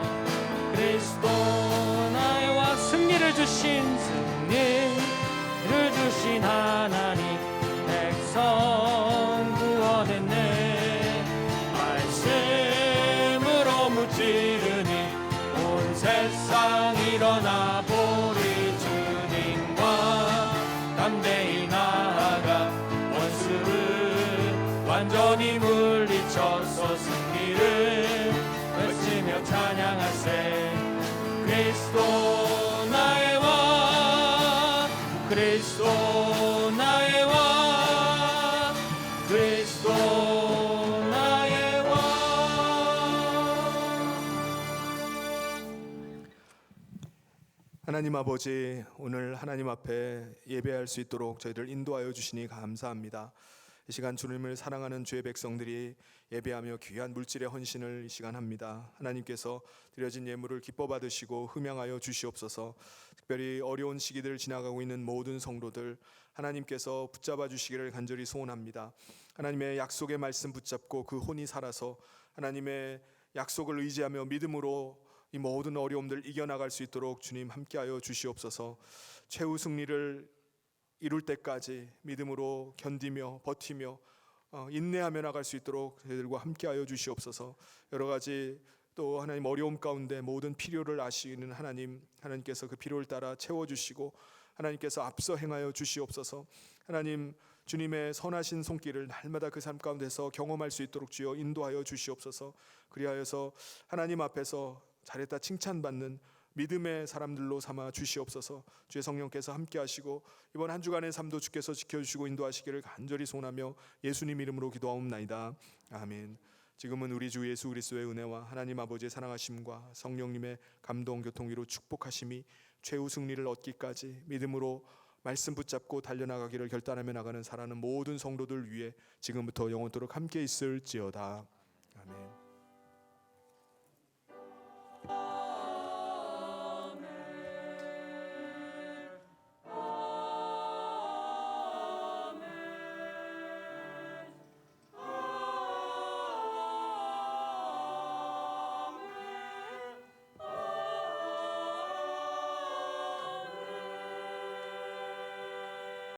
그리스도 나의 왕, 승리를 주신 하나님, 백성 구원했네. 말씀으로 무찌르니 온 세상 일어나 보리. 주님과 담대히 나아가 원수를 완전히 물리쳐서 승리를 외치며 찬양하세. 그리스도 나의 왕, 그리스도 나의 왕, 그리스도 나의 왕. 하나님 아버지, 오늘 하나님 앞에 예배할 수 있도록 저희를 인도하여 주시니 감사합니다. 이 시간 주님을 사랑하는 주의 백성들이 예배하며 귀한 물질의 헌신을 이 시간 합니다. 하나님께서 드려진 예물을 기뻐 받으시고 흠양하여 주시옵소서. 특별히 어려운 시기들을 지나가고 있는 모든 성도들 하나님께서 붙잡아 주시기를 간절히 소원합니다. 하나님의 약속의 말씀 붙잡고 그 혼이 살아서 하나님의 약속을 의지하며 믿음으로 이 모든 어려움들 이겨나갈 수 있도록 주님 함께하여 주시옵소서. 최후 승리를 이룰 때까지 믿음으로 견디며 버티며 인내하며 나갈 수 있도록 저희들과 함께하여 주시옵소서. 여러 가지 또 하나님 어려움 가운데 모든 필요를 아시는 하나님께서 그 필요를 따라 채워주시고 하나님께서 앞서 행하여 주시옵소서. 하나님 주님의 선하신 손길을 날마다 그 삶 가운데서 경험할 수 있도록 주여 인도하여 주시옵소서. 그리하여서 하나님 앞에서 잘했다 칭찬받는 믿음의 사람들로 삼아 주시옵소서. 주의 성령께서 함께 하시고 이번 한 주간의 삶도 주께서 지켜주시고 인도하시기를 간절히 소원하며 예수님 이름으로 기도하옵나이다. 아멘. 지금은 우리 주 예수 그리스도의 은혜와 하나님 아버지의 사랑하심과 성령님의 감동 교통위로 축복하심이 최후 승리를 얻기까지 믿음으로 말씀 붙잡고 달려나가기를 결단하며 나가는 살아가는 모든 성도들 위해 지금부터 영원토록 함께 있을지어다.